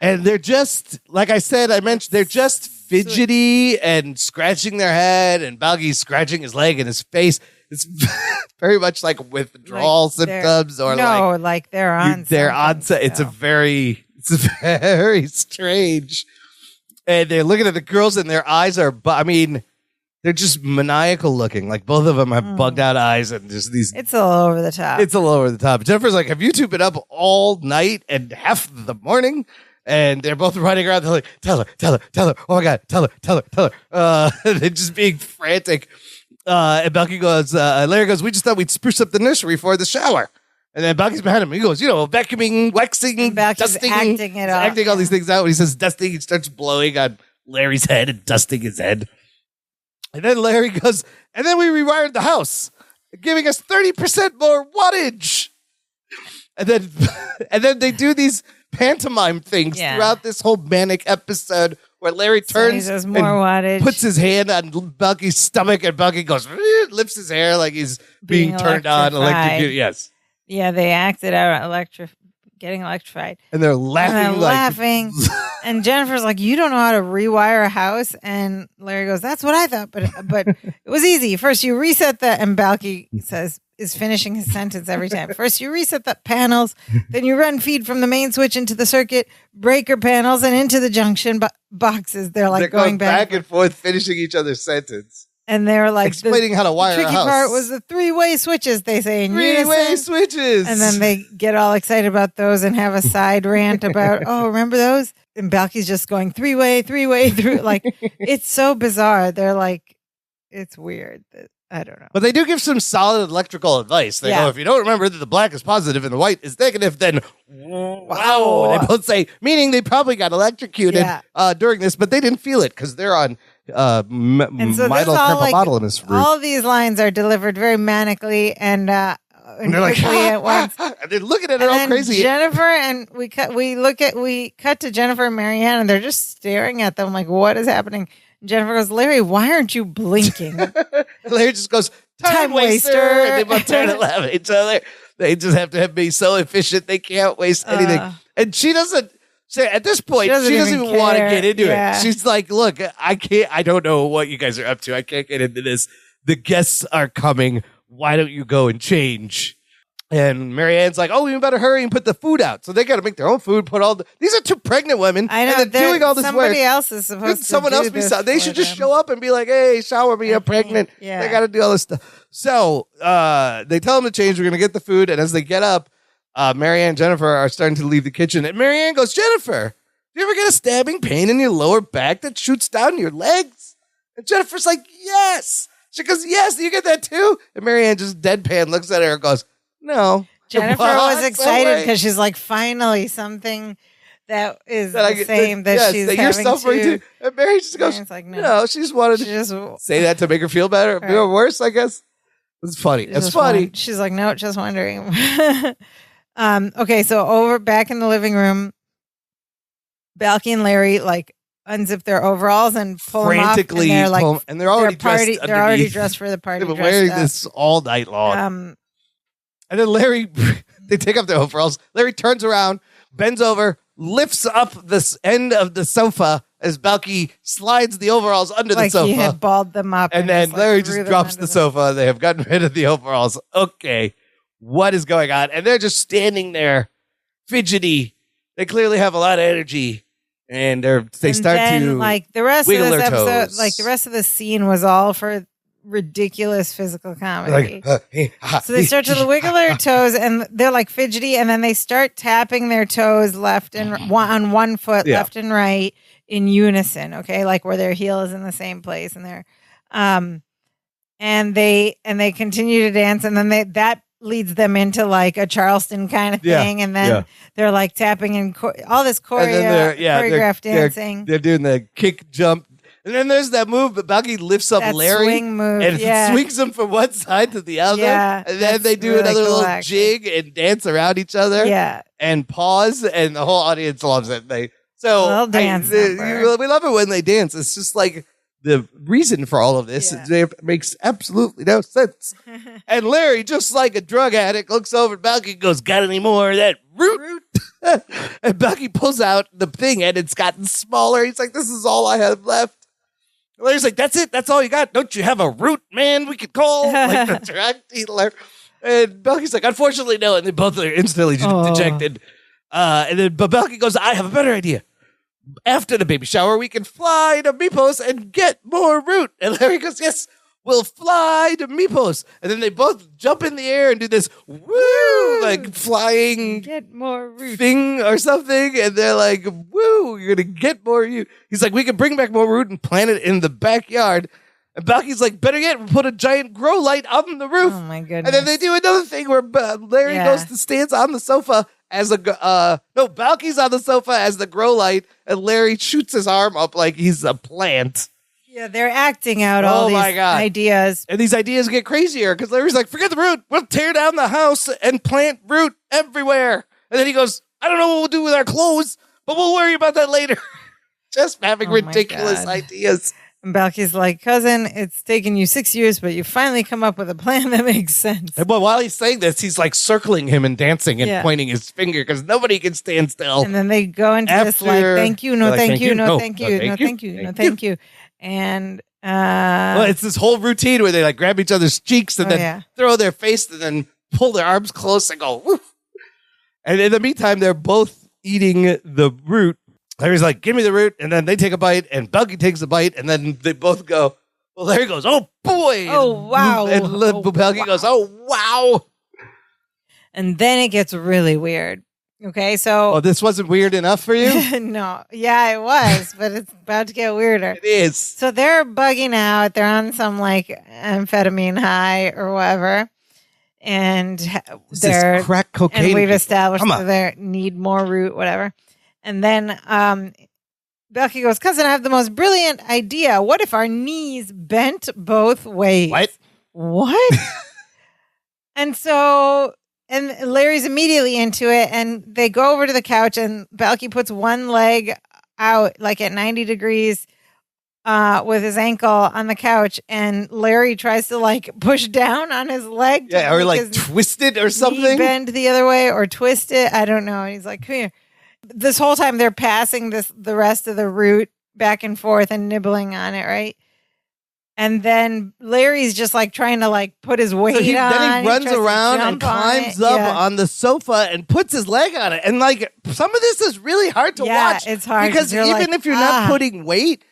And they're just, like I said, they're just fidgety and scratching their head, and Balky's scratching his leg and his face. It's very much like withdrawal symptoms, or like they're on. They're on. It's very strange. And they're looking at the girls, and their eyes are. They're just maniacal looking. Like both of them have bugged out eyes, and just these. It's a little over the top. It's a little over the top. Jennifer's like, "Have you two been up all night and half the morning?" And they're both running around. They're like, "Tell her! Oh my God, tell her!" They're just being frantic. And Belky goes, Larry goes, "We just thought we'd spruce up the nursery for the shower." And then Belky's behind him. He goes, vacuuming, waxing, dusting, acting all these things out. When he says dusting, he starts blowing on Larry's head and dusting his head. And then Larry goes, and then we rewired the house, giving us 30% more wattage. And then they do these pantomime things throughout this whole manic episode where Larry turns and more wattage. Puts his hand on Balky's stomach, and Balky goes, lifts his hair like he's being turned on, electrocuted. Yes. Yeah, they acted out getting electrified. And they're laughing. And Jennifer's like, you don't know how to rewire a house? And Larry goes, that's what I thought. But it was easy. First, you reset and Balky is finishing his sentence every time. First, you reset the panels, then you run feed from the main switch into the circuit breaker panels and into the junction boxes. They're going back and forth, finishing each other's sentence. And they're like explaining how to wire a house. The tricky part was the three-way switches, they say in unison. Three-way switches. And then they get all excited about those and have a side rant about, oh, remember those? And Balky's just going three-way through. Like, it's so bizarre. They're like, it's weird. I don't know. But they do give some solid electrical advice. They go, if you don't remember that the black is positive and the white is negative, then wow. They both say, meaning they probably got electrocuted during this, but they didn't feel it because they're on myelocripobotulinus route. All these lines are delivered very manically and they're like, at once. And they're looking at it all crazy. Jennifer and we cut to Jennifer and Marianne, and they're just staring at them like, what is happening? And Jennifer goes, Larry, why aren't you blinking? Larry just goes, time waster. And they both turn and laugh at each other. They just have to be so efficient. They can't waste anything. And she doesn't say, at this point, she doesn't even want to get into it. She's like, look, I don't know what you guys are up to. I can't get into this. The guests are coming. Why don't you go and change? And Marianne's like, oh, we better hurry and put the food out. So they got to make their own food, these are two pregnant women. I know. And they're doing all this somebody work. Else is supposed Someone to else be They should just show up and be like, hey, shower me, I'm pregnant. Yeah. They got to do all this stuff. So they tell them to change. We're going to get the food. And as they get up, Marianne and Jennifer are starting to leave the kitchen. And Marianne goes, Jennifer, do you ever get a stabbing pain in your lower back that shoots down your legs? And Jennifer's like, yes. She goes, yes, you get that too? And Marianne just deadpan looks at her and goes, no. Jennifer was excited because she's like, finally, something that is the same that she's having you're suffering too. And Mary just goes, like, no, she just wanted to say that to make her feel better, feel worse, I guess. It's funny. It's funny. She's like, no, just wondering. Okay, so back in the living room, Balky and Larry like unzip their overalls and pull frantically them off, and and they're already dressed. They're already dressed for the party. They've been wearing this all night long. And then Larry, they take off their overalls. Larry turns around, bends over, lifts up this end of the sofa as Balky slides the overalls under the sofa. He had balled them up. And then Larry just drops the sofa. They have gotten rid of the overalls. Okay, what is going on? And they're just standing there, fidgety. They clearly have a lot of energy. And they start to like the rest of wiggle this their episode, toes. like the rest of the scene was all for ridiculous physical comedy. So they start to wiggle their toes and they're like fidgety, and then they start tapping their toes left and on one foot, left and right in unison. Okay, like where their heel is in the same place, and they're and they continue to dance, and then that leads them into like a Charleston kind of thing, and then they're like tapping and all this choreographed dancing. They're doing the kick jump. And then there's that move, but Balky lifts up Larry swing move, and swings him from one side to the other. Yeah, and then they do another little jig and dance around each other. Yeah. And pause, and the whole audience loves it. We love it when they dance. It's just like the reason for all of this makes absolutely no sense. And Larry, just like a drug addict, looks over at Balky and goes, got any more of that root? And Balky pulls out the thing, and it's gotten smaller. He's like, this is all I have left. Larry's like, that's it? That's all you got? Don't you have a root man we could call? Like the drug dealer. And Balky's like, unfortunately, no. And they both are instantly dejected. But Balky goes, I have a better idea. After the baby shower, we can fly to Mypos and get more root. And Larry goes, yes, we'll fly to Mypos. And then they both jump in the air and do this woo, like flying get more root thing or something. And they're like, woo, you're going to get more root. He's like, we can bring back more root and plant it in the backyard. And Balky's like, better yet, we'll put a giant grow light on the roof. Oh, my goodness. And then they do another thing where Larry goes to stands on the sofa as Balky's on the sofa as the grow light, and Larry shoots his arm up like he's a plant. Yeah, they're acting out all these ideas. And these ideas get crazier because Larry's like, forget the root. We'll tear down the house and plant root everywhere. And then he goes, I don't know what we'll do with our clothes, but we'll worry about that later. Just having ridiculous ideas. And Balky's like, cousin, it's taken you 6 years, but you finally come up with a plan that makes sense. But while he's saying this, he's like circling him and dancing and pointing his finger because nobody can stand still. And then they go into this like, thank you, no, thank you, no, thank you, no, thank you, no, thank you. And well, it's this whole routine where they like grab each other's cheeks and then throw their face and then pull their arms close and go, woof. And in the meantime, they're both eating the root. Larry's like, give me the root. And then they take a bite and Balky takes a bite. And then they both go, well, Larry goes, oh, boy. Oh, wow. And Balky goes, oh, wow. And then it gets really weird. Okay, so... Oh, this wasn't weird enough for you? No. Yeah, it was, but it's about to get weirder. It is. So they're bugging out. They're on some, like, amphetamine high or whatever. And they're... crack cocaine. And we've established that they need more root, whatever. And then Balky goes, cousin, I have the most brilliant idea. What if our knees bent both ways? What? And so... And Larry's immediately into it, and they go over to the couch, and Balky puts one leg out, like at 90 degrees, with his ankle on the couch, and Larry tries to like push down on his leg. Yeah, or like twist it or something. Bend the other way or twist it. I don't know. And he's like, come here. This whole time they're passing the rest of the root back and forth and nibbling on it, right? And then Larry's just like trying to like put his weight on. Then he runs around and climbs up on the sofa and puts his leg on it. And like some of this is really hard to watch. It's hard because even if you're not putting weight,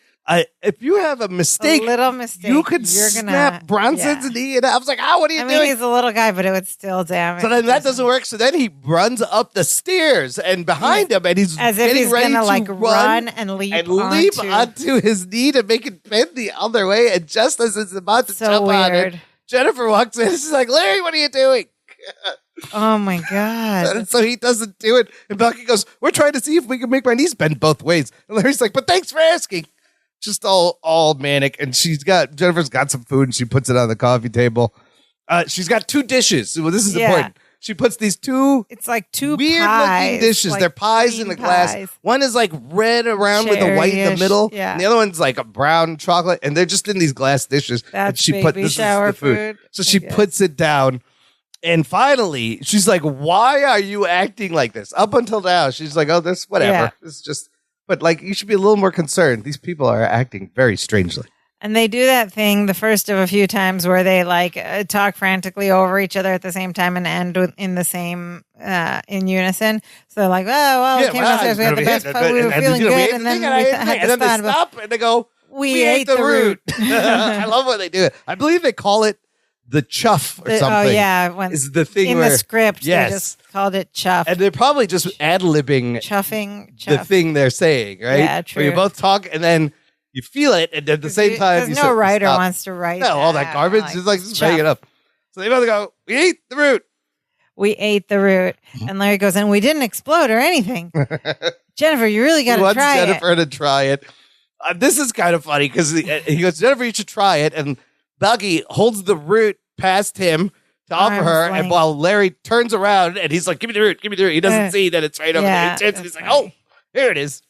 if you have a mistake, you could snap Bronson's knee. And I was like, what are you doing? He's a little guy, but it would still damage. So then that doesn't work. So then he runs up the stairs and behind him, and he's as if he's ready gonna to like run and leap onto his knee to make it bend the other way. And just as it's about to jump on it, Jennifer walks in. She's like, Larry, what are you doing? Oh my God. And so he doesn't do it. And Balky goes, we're trying to see if we can make my knees bend both ways. And Larry's like, but thanks for asking. Just all manic. And Jennifer's got some food and she puts it on the coffee table. She's got two dishes. Well, this is important. She puts these two. It's like two weird looking dishes. Like they're pies in a glass. One is like red around with a white in the middle. Yeah. And the other one's like a brown chocolate. And they're just in these glass dishes. That's baby shower food. So she puts it down. And finally, she's like, why are you acting like this? Up until now, she's like, oh, this, whatever. Yeah. It's just, but like, you should be a little more concerned. These people are acting very strangely. And they do that thing, the first of a few times, where they like talk frantically over each other at the same time and end in the same, in unison. So they're like, oh, well, we came downstairs, we had the best fun, we were feeling good, and then they stop and they go, we ate the root. I love when they do it. I believe they call it the chuff or something. Oh, yeah. Is the thing in where, the script, they just called it chuff. And they're probably just ad-libbing the thing they're saying, right? Yeah, true. Where you both talk and then you feel it, and at the same time, because no writer wants to write all that garbage. It's like, just bang it up. So they both go, we ate the root. We ate the root. And Larry goes, and we didn't explode or anything. Jennifer, you really got to try Jennifer to try it. This is kind of funny because he goes, Jennifer, you should try it. And Balky holds the root past him to offer her, and while Larry turns around and he's like, give me the root, give me the root. He doesn't see that it's right over there. He's like, oh, here it is.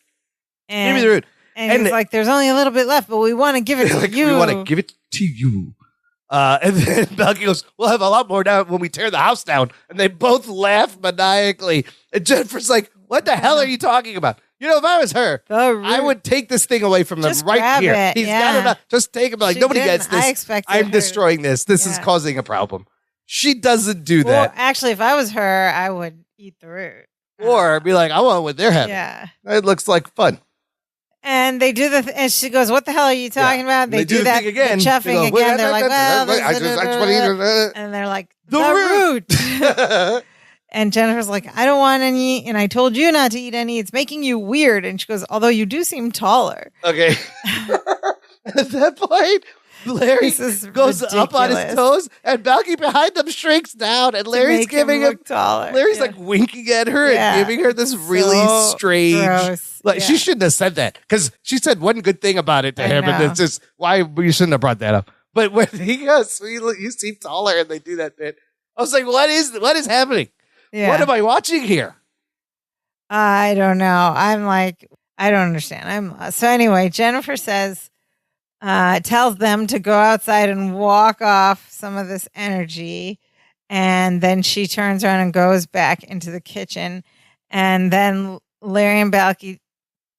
Give me the root. And he's like, there's only a little bit left, but we want to give it to you. We want to give it to you. And then Balky goes, we'll have a lot more down when we tear the house down. And they both laugh maniacally. And Jennifer's like, what the hell are you talking about? You know, if I was her, I would take this thing away from them right here. He's got enough. Just take him. Like, nobody gets this. I'm destroying this. This is causing a problem. She doesn't do that. Well, actually, if I was her, I would eat the root. Or be like, I want what they're having. Yeah. It looks like fun. And they do and she goes, what the hell are you talking about? They do that again. The chuffing again. They're like, well, I just want to eat it. And they're like, the root. And Jennifer's like, I don't want any, and I told you not to eat any. It's making you weird. And she goes, although you do seem taller. Okay. At that point, Larry This is goes up on his ridiculous. toes, and Balky behind them shrinks down, and Larry's Make giving him him. look taller. Larry's Yeah. like winking at her Yeah. and giving her this So really strange. gross. Like Yeah. she shouldn't have said that because she said one good thing about it to I him, and know. it's just why you shouldn't have brought that up. But when he goes, you seem taller, and they do that bit. I was like, what is happening? Yeah. What am I watching here? I don't know. I'm like, I don't understand. I'm lost. So anyway, Jennifer says, tells them to go outside and walk off some of this energy. And then she turns around and goes back into the kitchen. And then Larry and Balky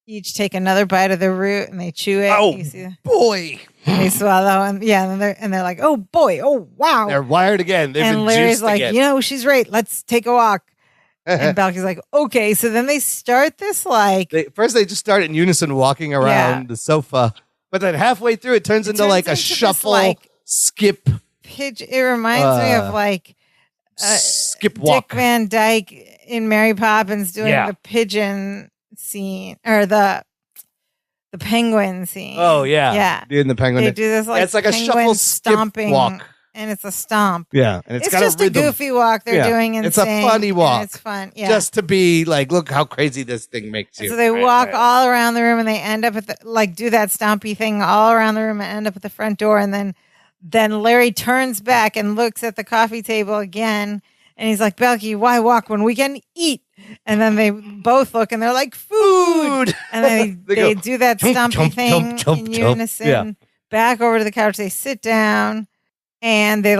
each take another bite of the root and they chew it. Oh, You see, boy. they swallow and they're like, oh boy, oh wow. They're wired again. They've And been Larry's juiced like, again. she's right. Let's take a walk. And Balky's like, okay. So then they start this like First, they just start in unison walking around the sofa, but then halfway through, it turns into like a this, shuffle, like, skip, it reminds me of like skip walk. Dick Van Dyke in Mary Poppins doing Yeah. the pigeon scene or the penguin scene. Oh yeah, Yeah. doing the penguin. They do this like it's like a penguin shuffle, skip stomping walk. and it's a stomp. Yeah, and It's got just a a rhythm. goofy walk they're Yeah. doing in It's a sync, funny and walk. It's fun. Yeah. Just to be like, look how crazy this thing makes you. So they walk all around the room and they end up at do that stompy thing all around the room and end up at the front door. And then Larry turns back and looks at the coffee table again. And he's like, Balky, why walk when we can eat? And then they both look and they're like, food. And then They they go, do that "Chomp, stompy chomp, thing chomp, chomp, in chomp." unison. Yeah. Back over to the couch. They sit down and they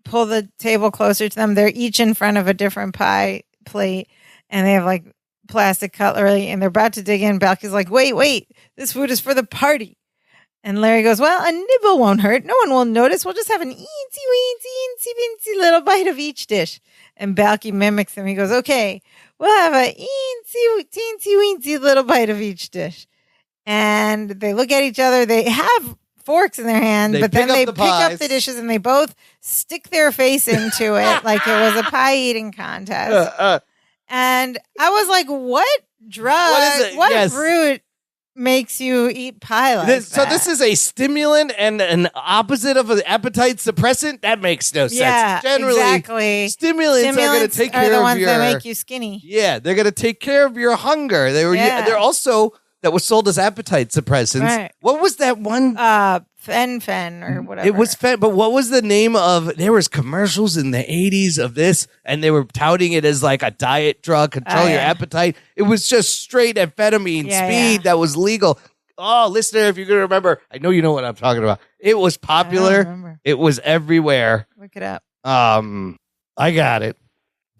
pull the table closer to them. They're each in front of a different pie plate and they have like plastic cutlery and they're about to dig in. Balky's like, wait, this food is for the party. And Larry goes, well, a nibble won't hurt. No one will notice. We'll just have an eensy little bite of each dish. And Balky mimics him. He goes, okay, we'll have a teensy little bite of each dish. And they look at each other. They have forks in their hand, They but then pick up they the pick up pies. the dishes and they both stick their face into it like it was a pie eating contest. And I was like, what drug, What is it? Yes. fruit makes you eat pie like that? So this is a stimulant and an opposite of an appetite suppressant? That makes no sense. Yeah, Generally, exactly. stimulants are going to take are care the of ones your... that make you skinny. Yeah, they're going to take care of your hunger. Yeah. They're also... That was sold as appetite suppressants. Right. What was that one? Fen or whatever. It was Fen, but what was the name of? There was commercials in the 80s of this, and they were touting it as like a diet drug, control your appetite. It was just straight amphetamine speed that was legal. Oh, listener, if you're going to remember, I know you know what I'm talking about. It was I don't popular. remember. It was everywhere. Look it up. I got it.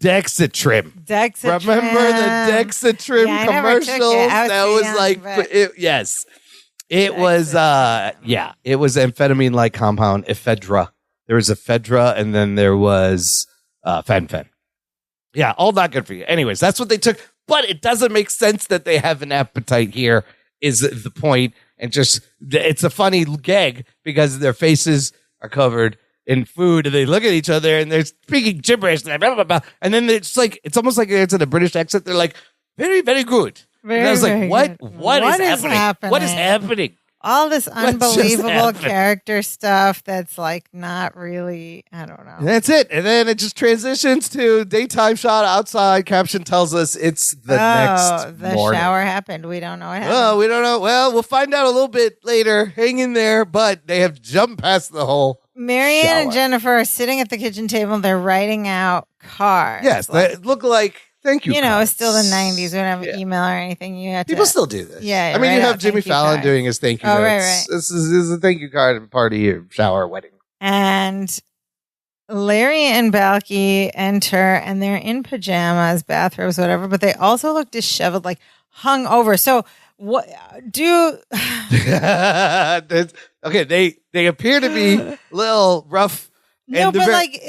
Dexatrim. Dexatrim. Remember the Dexatrim Yeah, I never took it. commercials? I was That too was young, like, but- yes. It was, it was amphetamine-like compound, ephedra. There was ephedra, and then there was fen-phen. Yeah, all not good for you. Anyways, that's what they took. But it doesn't make sense that they have an appetite here, is the point. And just, it's a funny gag because their faces are covered in food, and they look at each other, and they're speaking gibberish, blah, blah, blah, blah. And then it's like, it's almost like it's in a British accent. They're like, very, very good. And I was like, what is happening? What is happening? All this just unbelievable happened? character stuff that's like not really, I don't know. And that's it. And then it just transitions to daytime shot outside. Caption tells us it's the next the morning. shower happened. We don't know what happened. Oh, we don't know. Well, we'll find out a little bit later. Hang in there. But they have jumped past the whole Marianne and shower. Jennifer are sitting at the kitchen table. They're writing out cards. Yes, they look like thank you. You know, cards. it's still the 90s. We don't have an email or anything. You have People to. still do this. Yeah, I mean, write you have out Jimmy thank you Fallon cards. doing his thank you Oh, notes. right. This is a thank you card party, shower, wedding. And Larry and Balky enter, and they're in pajamas, bathrobes, whatever. But they also look disheveled, like hung over. So what do? Okay, they appear to be a little rough. No, and but they're like,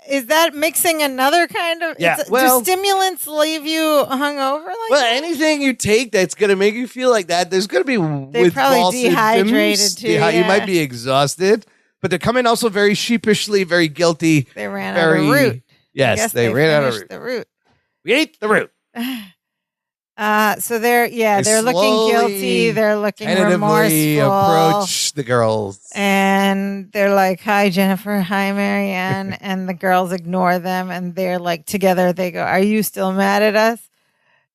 is that mixing another kind of? Yeah, do stimulants leave you hungover like well, that? anything you take that's going to make you feel like that, there's going to be They're probably withdrawal dehydrated, symptoms. too, You yeah. might be exhausted, but they're coming also very sheepishly, very guilty. They ran very, out of root. I Yes, guess they ran out of finished root. the root. We ate the root. So they're looking slowly, guilty. They're looking tentatively remorseful. approach the girls. And they're like, hi, Jennifer. Hi, Marianne. And the girls ignore them. And they're like, together, they go, are you still mad at us?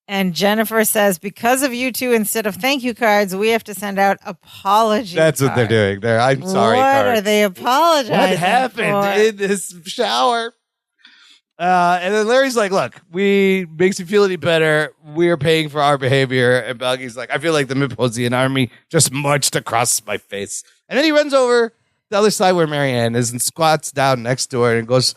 And Jennifer says, because of you two, instead of thank you cards, we have to send out apology That's what they're cards. doing. I'm sorry. What cards. are they apologizing What happened for? in this shower? And then Larry's like, look, makes you feel any better. We're paying for our behavior. And Balky's like, I feel like the Myposian army just marched across my face. And then he runs over the other side where Marianne is and squats down next to her and goes,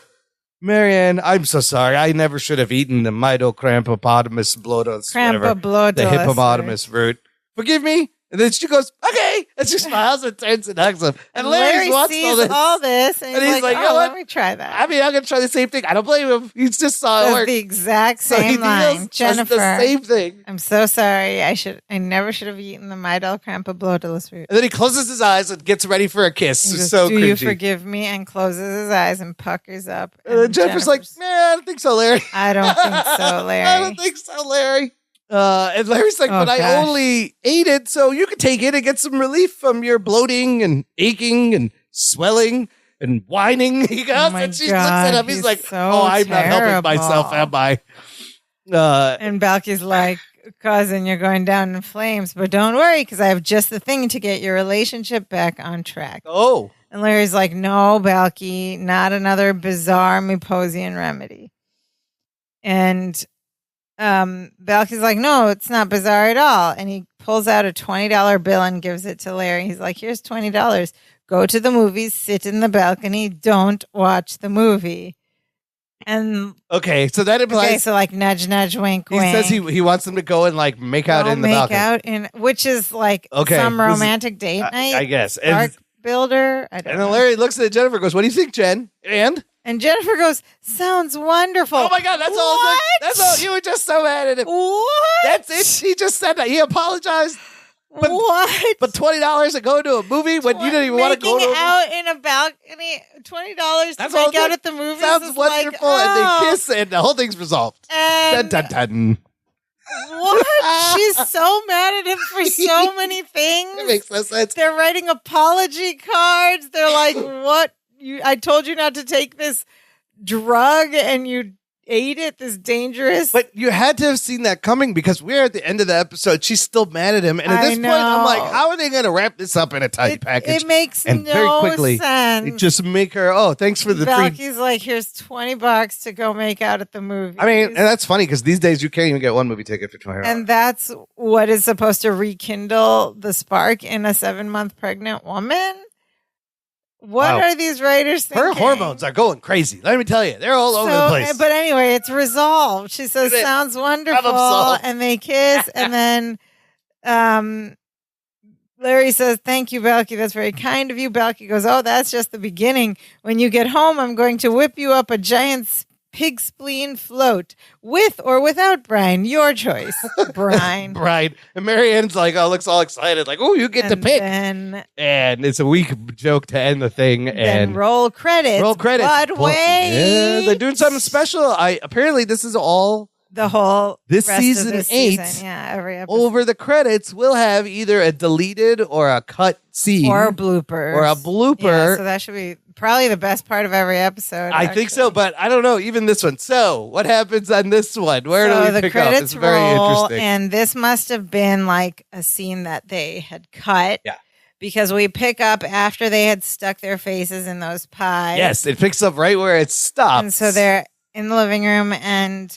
Marianne, I'm so sorry. I never should have eaten the Mydocrampopotamus blotus, whatever, the hippopotamus root. Forgive me. And then she goes, okay. And she smiles and turns and hugs him. And Larry sees all this. And he's like, you know what? Let me try that. I mean, I'm going to try the same thing. I don't blame him. He just saw it work. The exact same line. Jennifer, the same thing. I'm so sorry. I never should have eaten the Mydocrampopotamus root. And then he closes his eyes and gets ready for a kiss. Goes, so do cringy. you forgive me? And closes his eyes and puckers up. And then Jennifer's like, man, I don't think so, Larry. I don't think so, Larry. I don't think so, Larry. And Larry's like, but I only ate it so you could take it and get some relief from your bloating and aching and swelling and whining. He goes, and she looks at him. He's like, so I'm not helping myself, am I? And Balky's like, cousin, you're going down in flames, but don't worry because I have just the thing to get your relationship back on track. Oh. And Larry's like, no, Balky, not another bizarre Myposian remedy. And Balky's like, no, it's not bizarre at all. And he pulls out a $20 bill and gives it to Larry. He's like, here's $20. Go to the movies, sit in the balcony, don't watch the movie. And okay, so that implies so like nudge, nudge, wink, he wink. says he wants them to go and like make out in the balcony. Which is like some romantic date night. I guess. Spark builder. I don't and know. then Larry looks at Jennifer and goes, what do you think, Jen? And Jennifer goes, sounds wonderful. Oh my God, that's all. That's all. You were just so mad at him. What? That's it. He just said that. He apologized. But, what? But $20 to go to a movie when you didn't even want to go to a movie? out in a balcony, $20 to make out at the movies. Sounds wonderful. Like, and they kiss and the whole thing's resolved. And dun, dun, dun. What? She's so mad at him for so many things. It makes no sense. They're writing apology cards. They're like, what? I told you not to take this drug and you ate it, this dangerous. But you had to have seen that coming because we're at the end of the episode. She's still mad at him. And at this point, I'm like, how are they going to wrap this up in a tiny package? It makes and no very quickly, sense. They just make her, thanks for the free. Balky's like, here's $20 to go make out at the movie. I mean, and that's funny because these days you can't even get one movie ticket for $20. And that's what is supposed to rekindle the spark in a 7-month pregnant woman. What are these writers thinking? Her hormones are going crazy. Let me tell you. They're all over the place. But anyway, it's resolved. She says, sounds wonderful. And they kiss. And then Larry says, thank you, Balky. That's very kind of you. Balky goes, oh, that's just the beginning. When you get home, I'm going to whip you up a giant pig spleen float with or without brine. Your choice, brine. Brine. And Marianne's like, looks all excited. Like, oh, you get to pick. And it's a weak joke to end the thing. And roll credits. But wait. Yeah, they're doing something special. Apparently this is all the whole this rest season of this 8. Season. Yeah, every episode. Over the credits, we'll have either a deleted or a cut scene. Or a blooper. Yeah, so that should be probably the best part of every episode. I think so, but I don't know. Even this one. So, what happens on this one? Where do we the pick credits up? It's very interesting. And this must have been like a scene that they had cut. Yeah. Because we pick up after they had stuck their faces in those pies. Yes, it picks up right where it stops. And so they're in the living room and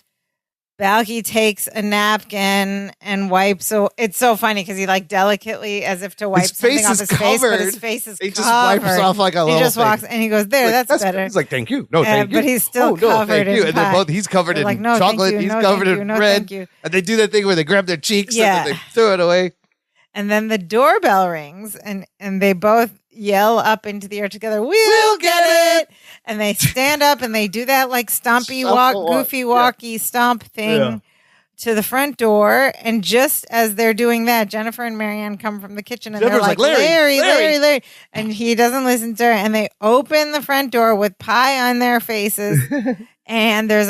Balky takes a napkin and wipes. So it's so funny because he like delicately, as if to wipe something off his face, but his face is covered. He just wipes off like a little He just thing. walks and he goes, there, like, that's better. He's like, thank you. No, thank you. But he's still covered in And they're both, he's covered they're in like, no, chocolate. thank you, He's no, covered thank in you, no, red. thank you. And they do that thing where they grab their cheeks and then they throw it away. And then the doorbell rings and they both yell up into the air together, we'll get it. And they stand up and they do that like stompy walk, goofy walky stomp thing to the front door. And just as they're doing that, Jennifer and Marianne come from the kitchen and they're like, Larry. And he doesn't listen to her. And they open the front door with pie on their faces. And there's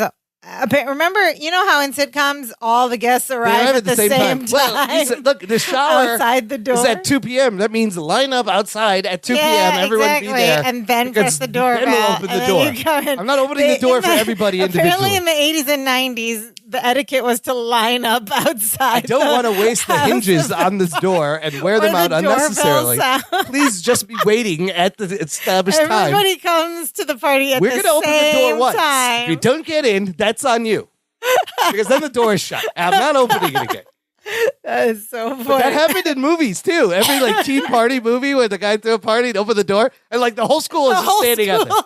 remember, you know how in sitcoms all the guests arrive at the same time? Well, look, the shower outside the door is at 2 p.m. That means line up outside at 2 p.m. Everyone be there. And then press the doorbell. Then we'll open the door. I'm not opening the door for everybody individually. Apparently in the 80s and 90s, the etiquette was to line up outside. I don't want to waste the hinges on this door and wear them out unnecessarily. Please just be waiting at the established time. Everybody comes to the party at the same time. We're going to open the door once. If you don't get in, that's on you. Because then the door is shut. I'm not opening it again. That is so funny. But that happened in movies too. Every teen party movie where the guy threw a party and opened the door and the whole school is just standing out there.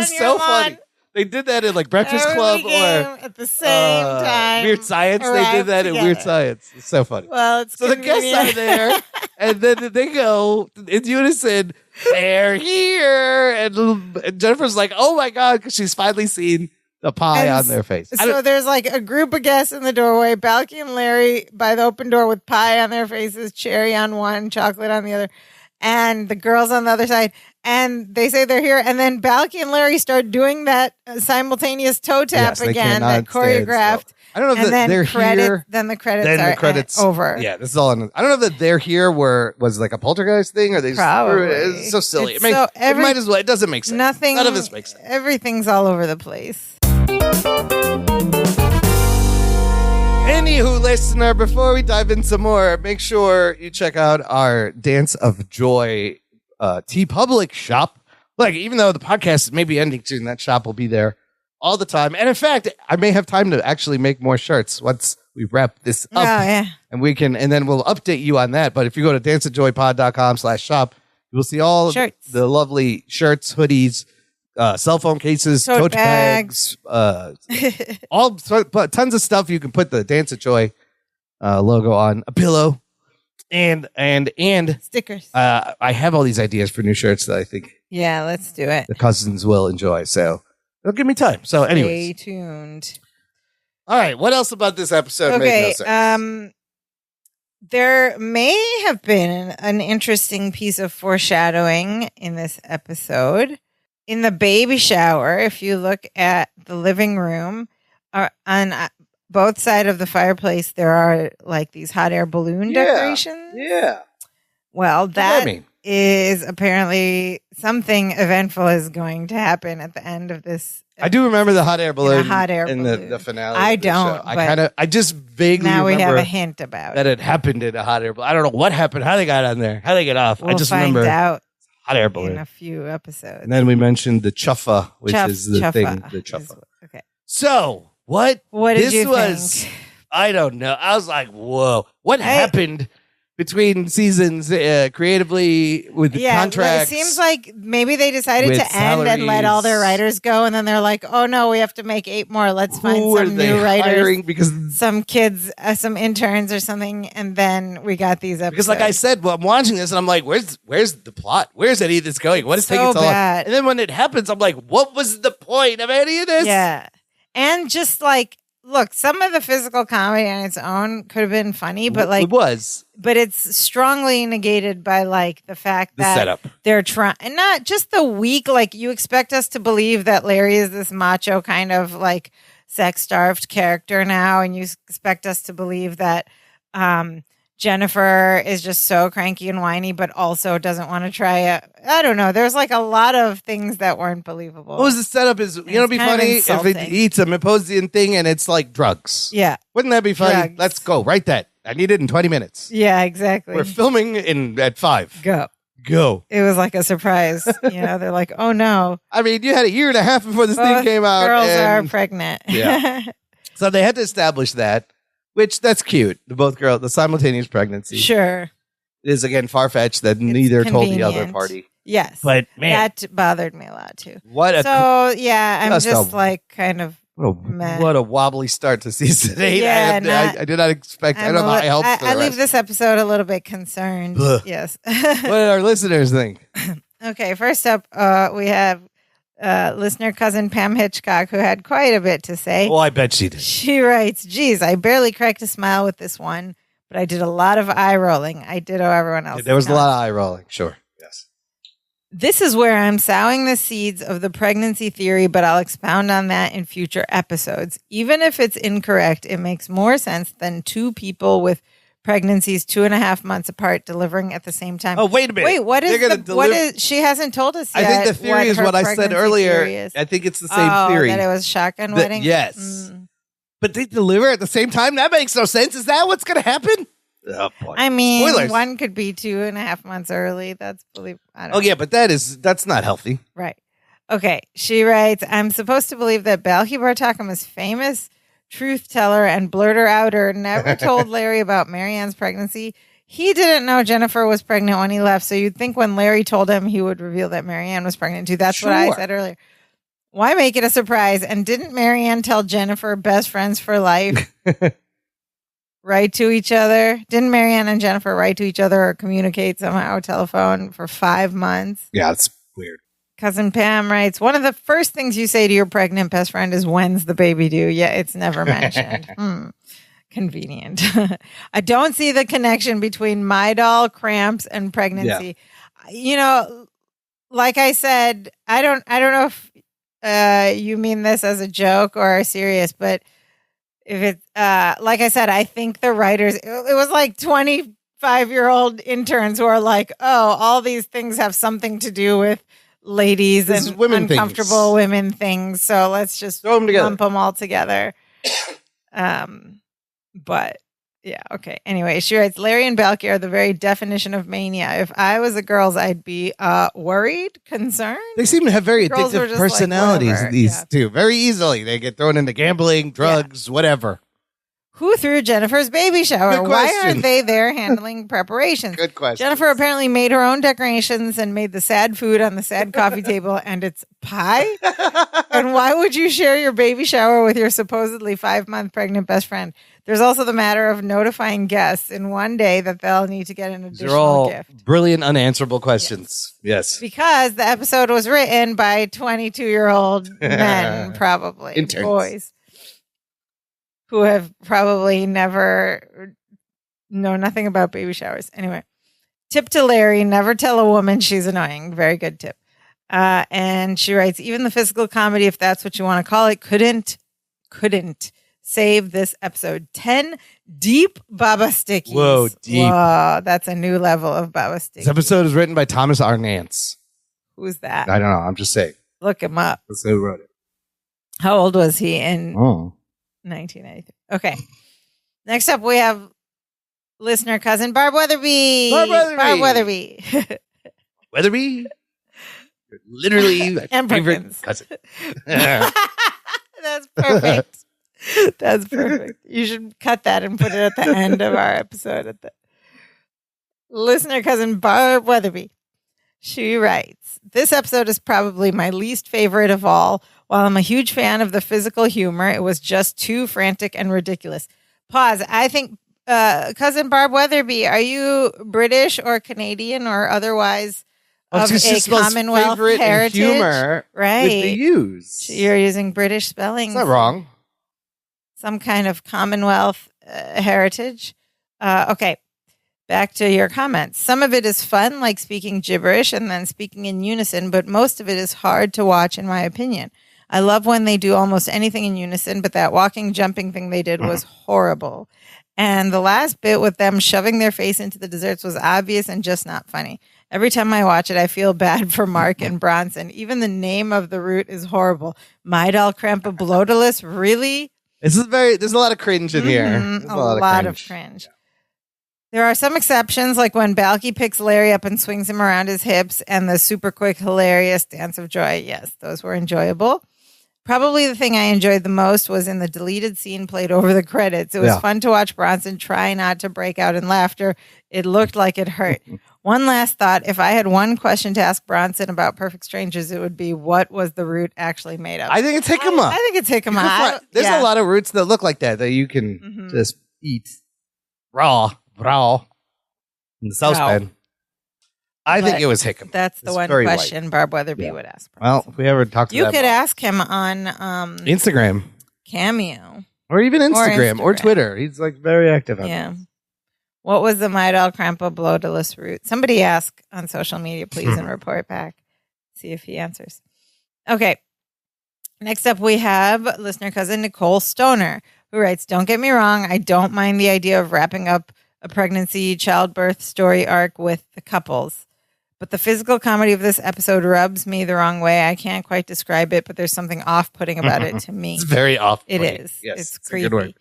It's so funny. They did that in Breakfast Club or at the same time. Weird Science. They did that in Weird Science. It's so funny. Well, it's so convenient. The guests are there, and then they go in unison. They're here, and Jennifer's like, "Oh my god!" because she's finally seen the pie on their face. So there's a group of guests in the doorway. Balky and Larry by the open door with pie on their faces, cherry on one, chocolate on the other, and the girls on the other side. And they say they're here, and then Balky and Larry start doing that simultaneous toe tap again, that choreographed. I don't know if they're here. Then the credits are over. Yeah, this is all. I don't know if that they're here was a poltergeist thing, or they just Probably. It's so silly. It might as well. It doesn't make sense. None of this makes sense. Everything's all over the place. Anywho, listener, before we dive in some more, make sure you check out our Dance of Joy TeePublic shop. Even though the podcast may be ending soon, that shop will be there all the time. And in fact, I may have time to actually make more shirts once we wrap this up. Oh, yeah. And then we'll update you on that. But if you go to danceofjoypod.com/shop, you will see all shirts. The lovely shirts, hoodies, cell phone cases, tote bags, tons of stuff. You can put the Dance of Joy logo on a pillow. And stickers. I have all these ideas for new shirts that I think let's do it. The cousins will enjoy. So it'll give me time. So anyways. Stay tuned. All right. What else about this episode made no sense? There may have been an interesting piece of foreshadowing in this episode. In the baby shower, if you look at the living room, on both sides of the fireplace, there are these hot air balloon decorations. Yeah. Well, that is apparently something eventful is going to happen at the end of this. I do remember the hot air balloon in the finale. I don't. I just vaguely now we remember have a hint about that it happened in a hot air balloon. I don't know what happened, how they got on there, how they get off. We'll I just find remember out hot air balloon in a few episodes. And then we mentioned the chuffa, which is the thing. The chuffa. Okay. So what did you think? I don't know. I was like, whoa. What happened between seasons creatively with the contracts? It seems like maybe they decided to end and let all their writers go, and then they're like, oh no, we have to make 8 more. Let's find some new writers. Because some kids, some interns or something, and then we got these episodes. Because like I said, I'm watching this and I'm like, where's the plot? Where's any of this going? What is taking so long? And then when it happens, I'm like, what was the point of any of this? Yeah. And just look, some of the physical comedy on its own could have been funny, but it was. But it's strongly negated by the fact that setup. They're trying, and not just the weak. You expect us to believe that Larry is this macho kind of sex-starved character now, and you expect us to believe that Jennifer is just so cranky and whiny, but also doesn't want to try it. I don't know. There's a lot of things that weren't believable. What was the setup? It'd be funny if it eats a Myposian thing and it's like drugs. Yeah. Wouldn't that be funny? Drugs. Let's go. Write that. I need it in 20 minutes. Yeah, exactly. We're filming at 5. Go. It was like a surprise. They're like, oh no. I mean, you had a year and a half before this thing came out. Girls are pregnant. Yeah. So they had to establish that. Which, that's cute. The simultaneous pregnancy. Sure. Is, again, far-fetched that neither told the other party. Yes. But, man. That bothered me a lot, too. I'm just kind of meh. What a wobbly start to season 8. Yeah, I did not expect. I don't know high hopes for the I leave rest. this episode a little bit concerned. Yes. What did our listeners think? Okay, first up, we have listener cousin Pam Hitchcock, who had quite a bit to say. Oh, I bet she did. She writes, geez, I barely cracked a smile with this one, but I did a lot of eye rolling. I ditto everyone else. There was a lot of eye rolling, sure. Yes. This is where I'm sowing the seeds of the pregnancy theory, but I'll expound on that in future episodes. Even if it's incorrect, it makes more sense than two people with pregnancies 2.5 months apart delivering at the same time. Oh, wait a minute. Wait, what is she hasn't told us yet. I think the theory is what I said earlier. I think it's the same theory. That it was shotgun wedding? Yes. But they deliver at the same time? That makes no sense. Is that what's going to happen? Oh, boy. I mean, Spoilers. One could be 2.5 months early. I don't know. Yeah, but that's not healthy. Right. Okay. She writes, I'm supposed to believe that Balki Bartakama's famous truth teller and blurter outer never told Larry about Marianne's pregnancy. He didn't know Jennifer was pregnant when he left, so you'd think when Larry told him, he would reveal that Marianne was pregnant too. That's what I said earlier. Why make it a surprise? And didn't Marianne tell Jennifer best friends for life? Write to each other? Didn't Marianne and Jennifer write to each other or communicate somehow, telephone for 5 months? Yeah, it's weird. Cousin Pam writes, one of the first things you say to your pregnant best friend is, when's the baby due? Yeah, it's never mentioned. Convenient. I don't see the connection between my doll, cramps, and pregnancy. Yeah. Like I said, I don't know if you mean this as a joke or are serious, but if it's like I said, I think the writers, it was like 25-year-old interns who are like, oh, all these things have something to do with ladies and uncomfortable women things. So let's just lump them all together. But yeah, okay. Anyway, she writes, Larry and Balki are the very definition of mania. If I was a girls, I'd be worried, concerned. They seem to have very addictive personalities, these two. Very easily. They get thrown into gambling, drugs, whatever. Who threw Jennifer's baby shower? Why aren't they there handling preparations? Good question. Jennifer apparently made her own decorations and made the sad food on the sad coffee table, and it's pie? And why would you share your baby shower with your supposedly 5-month pregnant best friend? There's also the matter of notifying guests in one day that they'll need to get an additional gift. Brilliant, unanswerable questions. Yes. Because the episode was written by 22-year-old men, probably. Interns. Boys. Who have probably never know nothing about baby showers. Anyway, tip to Larry, never tell a woman she's annoying. Very good tip. And she writes, even the physical comedy, if that's what you want to call it, couldn't save this episode. 10 deep Baba Stickies. Whoa, deep. Whoa, that's a new level of Baba Stickies. This episode is written by Thomas R. Nance. Who's that? I don't know. I'm just saying. Look him up. That's who wrote it. How old was he in 1993? Okay. Next up, we have listener cousin Barb Weatherby. Barb Weatherby. Weatherby? Literally my and favorite cousin. That's perfect. That's perfect. You should cut that and put it at the end of our episode. Listener cousin Barb Weatherby. She writes, this episode is probably my least favorite of all. While I'm a huge fan of the physical humor, it was just too frantic and ridiculous. Pause. I think, cousin Barb Weatherby, are you British or Canadian or otherwise of a Commonwealth heritage? Humor, right? Which they use. You're using British spelling. It's not wrong. Some kind of Commonwealth heritage. Okay. Back to your comments. Some of it is fun, like speaking gibberish and then speaking in unison, but most of it is hard to watch, in my opinion. I love when they do almost anything in unison, but that walking, jumping thing they did was horrible. And the last bit with them shoving their face into the desserts was obvious and just not funny. Every time I watch it, I feel bad for Mark and Bronson. Even the name of the root is horrible. My doll Crampa Blotilus, really? There's a lot of cringe in here. A lot of cringe. There are some exceptions, like when Balki picks Larry up and swings him around his hips and the super quick, hilarious dance of joy. Yes, those were enjoyable. Probably the thing I enjoyed the most was in the deleted scene played over the credits. It was fun to watch Bronson try not to break out in laughter. It looked like it hurt. One last thought. If I had one question to ask Bronson about Perfect Strangers, it would be, what was the root actually made of? I think it's jicama. I think it's jicama. There's a lot of roots that look like that you can just eat raw in the saucepan. I think it was jicama. That's the one question Barb Weatherby would ask Bronson. Well, if we ever talk to you could ask him on Instagram, Cameo, or even Instagram or Twitter. He's like very active on that. What was the My Doll Crampa Blotilus root? Somebody ask on social media, please, and report back. See if he answers. Okay. Next up, we have listener cousin Nicole Stoner, who writes, "Don't get me wrong. I don't mind the idea of wrapping up a pregnancy, childbirth story arc with the couples. But the physical comedy of this episode rubs me the wrong way. I can't quite describe it, but there's something off-putting about it to me." It's very off-putting. It is. Yes, it's a creepy. good word.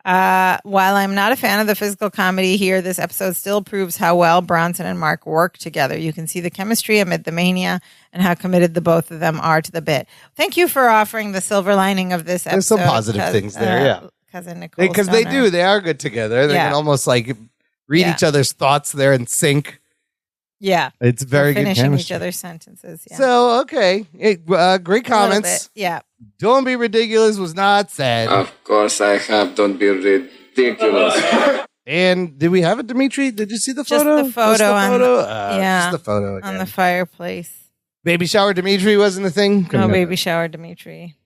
While I'm not a fan of the physical comedy here, this episode still proves how well Bronson and Mark work together. You can see the chemistry amid the mania and how committed the both of them are to the bit. Thank you for offering the silver lining of this episode. There's some positive things there, yeah. Cousin Nicole Because they do. They are good together. They can almost like read each other's thoughts there in sync. Yeah. It's very good finishing chemistry. each other's sentences. Yeah. So, okay. Great comments. Yeah. Don't be ridiculous was not said. Of course I have. Don't be ridiculous. And did we have it, Dimitri? Did you see the Just photo? the photo. Just the photo again. On the fireplace. Baby shower Dimitri wasn't a thing? No baby shower Dimitri.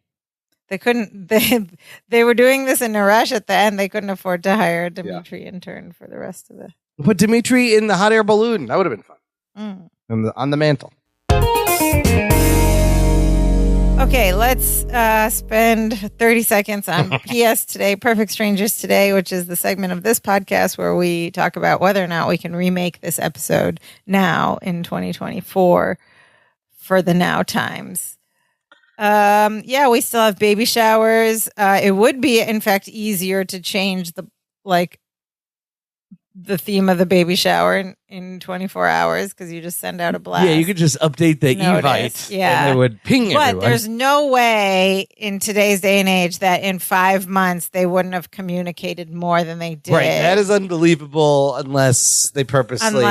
They couldn't. They were doing this in a rush at the end. They couldn't afford to hire a Dimitri intern for the rest of the. Put Dimitri in the hot air balloon. That would have been fun. On the mantle. Okay, let's spend 30 seconds on PS Today, Perfect Strangers Today, which is the segment of this podcast where we talk about whether or not we can remake this episode now in 2024 for the now times. We still have baby showers. It would be, in fact, easier to change the theme of the baby shower in 24 hours because you just send out a blast. Yeah, you could just update the Evite and it would ping everyone. But there's no way in today's day and age that in 5 months they wouldn't have communicated more than they did. Right, that is unbelievable unless they purposely were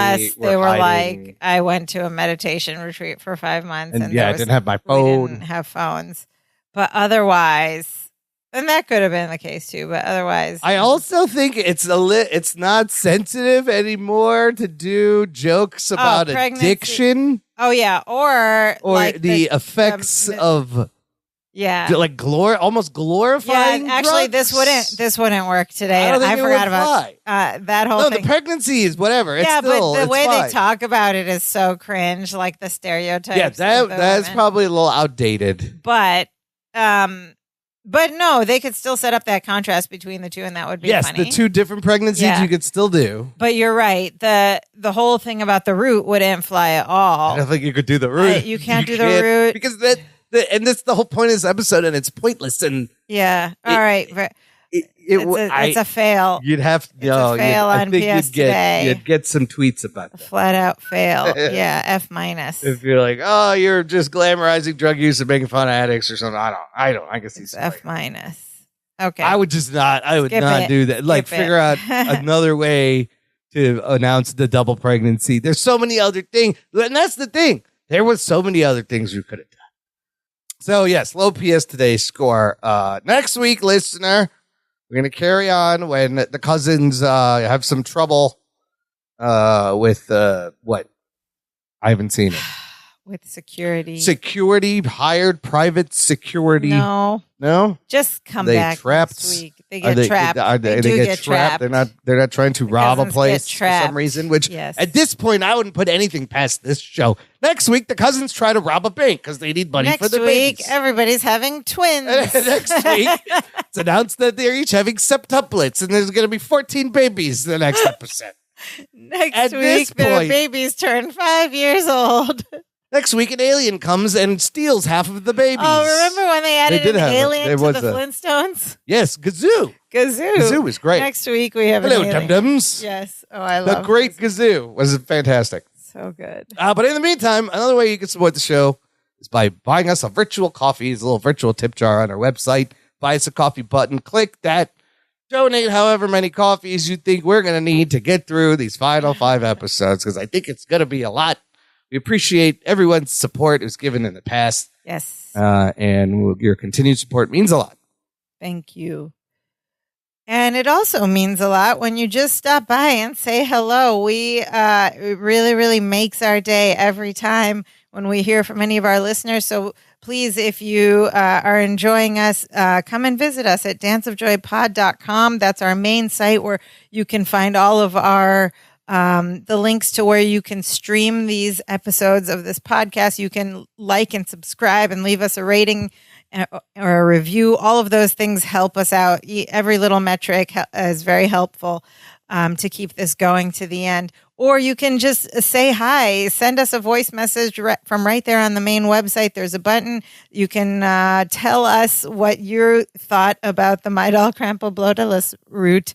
hiding. Like, I went to a meditation retreat for 5 months. And I didn't have my phone. We didn't have phones. But otherwise... And that could have been the case too, but otherwise, I also think it's not sensitive anymore to do jokes about addiction. Oh yeah, or like the effects of like almost glorifying. Yeah, actually, drugs. this wouldn't work today. I forgot about that whole thing. The pregnancy is whatever. Yeah, but the way they talk about it is so cringe, like the stereotypes. Yeah, that's probably a little outdated. But no, they could still set up that contrast between the two, and that would be funny. The two different pregnancies you could still do. But you're right. The whole thing about the root wouldn't fly at all. I don't think you could do the root. You can't do the root. Because that's the whole point of this episode, and it's pointless. And all right. It's a fail. You'd have to a fail on PS Today. You'd get some tweets about that. A flat out fail. Yeah, F-. If you're like, oh, you're just glamorizing drug use and making fun of addicts or something. I don't. I can see F-. Okay. I would just not. I would not do that. Like, figure out another way to announce the double pregnancy. There's so many other things, and that's the thing. There was so many other things you could have done. So yes, low PS Today score. Next week, listener. We're going to carry on when the cousins have some trouble with what? I haven't seen it. With security. Security, hired private security. No? Just come back next week. They get trapped. They do get trapped. They're not trying to rob a place for some reason, which at this point, I wouldn't put anything past this show. Next week, the cousins try to rob a bank because they need money for the babies. Next week, everybody's having twins. Next week, it's announced that they're each having septuplets, and there's going to be 14 babies in the next episode. Next week, their babies turn 5 years old. Next week, an alien comes and steals half of the babies. Oh, remember when they added an alien to the Flintstones? Yes, Gazoo. Gazoo was great. Next week, we have Hello, an alien. Dum-Dums. Yes. Oh, I love The Great Gazoo was fantastic. So good. But in the meantime, another way you can support the show is by buying us a virtual coffee. It's a little virtual tip jar on our website. Buy us a coffee button. Click that. Donate however many coffees you think we're going to need to get through these final 5 episodes, because I think it's going to be a lot. We appreciate everyone's support it was given in the past. Yes. And your continued support means a lot. Thank you. And it also means a lot when you just stop by and say hello. It really, really makes our day every time when we hear from any of our listeners. So please, if you are enjoying us, come and visit us at danceofjoypod.com. That's our main site where you can find all of our the links to where you can stream these episodes of this podcast. You can like and subscribe and leave us a rating or a review. All of those things help us out. Every little metric is very helpful to keep this going to the end. Or you can just say hi, send us a voice message from right there on the main website. There's a button. You can tell us what you thought about the Midal Krampelblödelis root,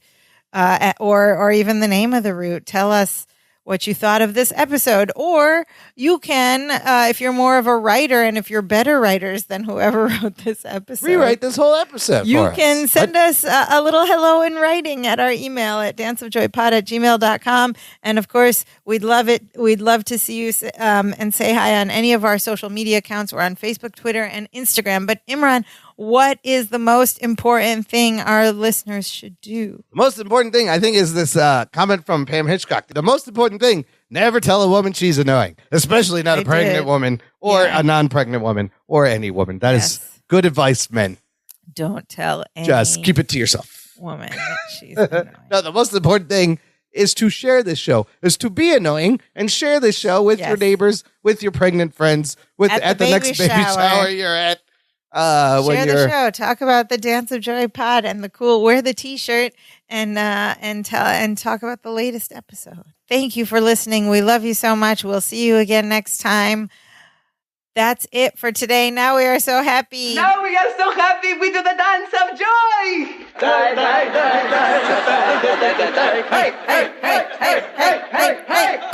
or even the name of the root. Tell us what you thought of this episode. Or you can, if you're more of a writer and if you're better writers than whoever wrote this episode, rewrite this whole episode. You can send us a little hello in writing at our email at danceofjoypod@gmail.com. And of course, we'd love it. We'd love to see you and say hi on any of our social media accounts. We're on Facebook, Twitter, and Instagram. But Imran, what is the most important thing our listeners should do? The most important thing, I think, is this comment from Pam Hitchcock. The most important thing, never tell a woman she's annoying, especially not a pregnant woman or a non-pregnant woman or any woman. That is good advice, men. Don't tell any Just keep it to yourself. Woman that she's annoying. No, the most important thing is to share this show, is to be annoying and share this show with your neighbors, with your pregnant friends, at the next baby shower you're at. Share the show. Talk about the Dance of Joy pod and the cool. Wear the T-shirt and talk about the latest episode. Thank you for listening. We love you so much. We'll see you again next time. That's it for today. Now we are so happy. Now we are so happy. We do the Dance of Joy. Hey, hey, hey, hey, hey, hey, hey, hey, hey.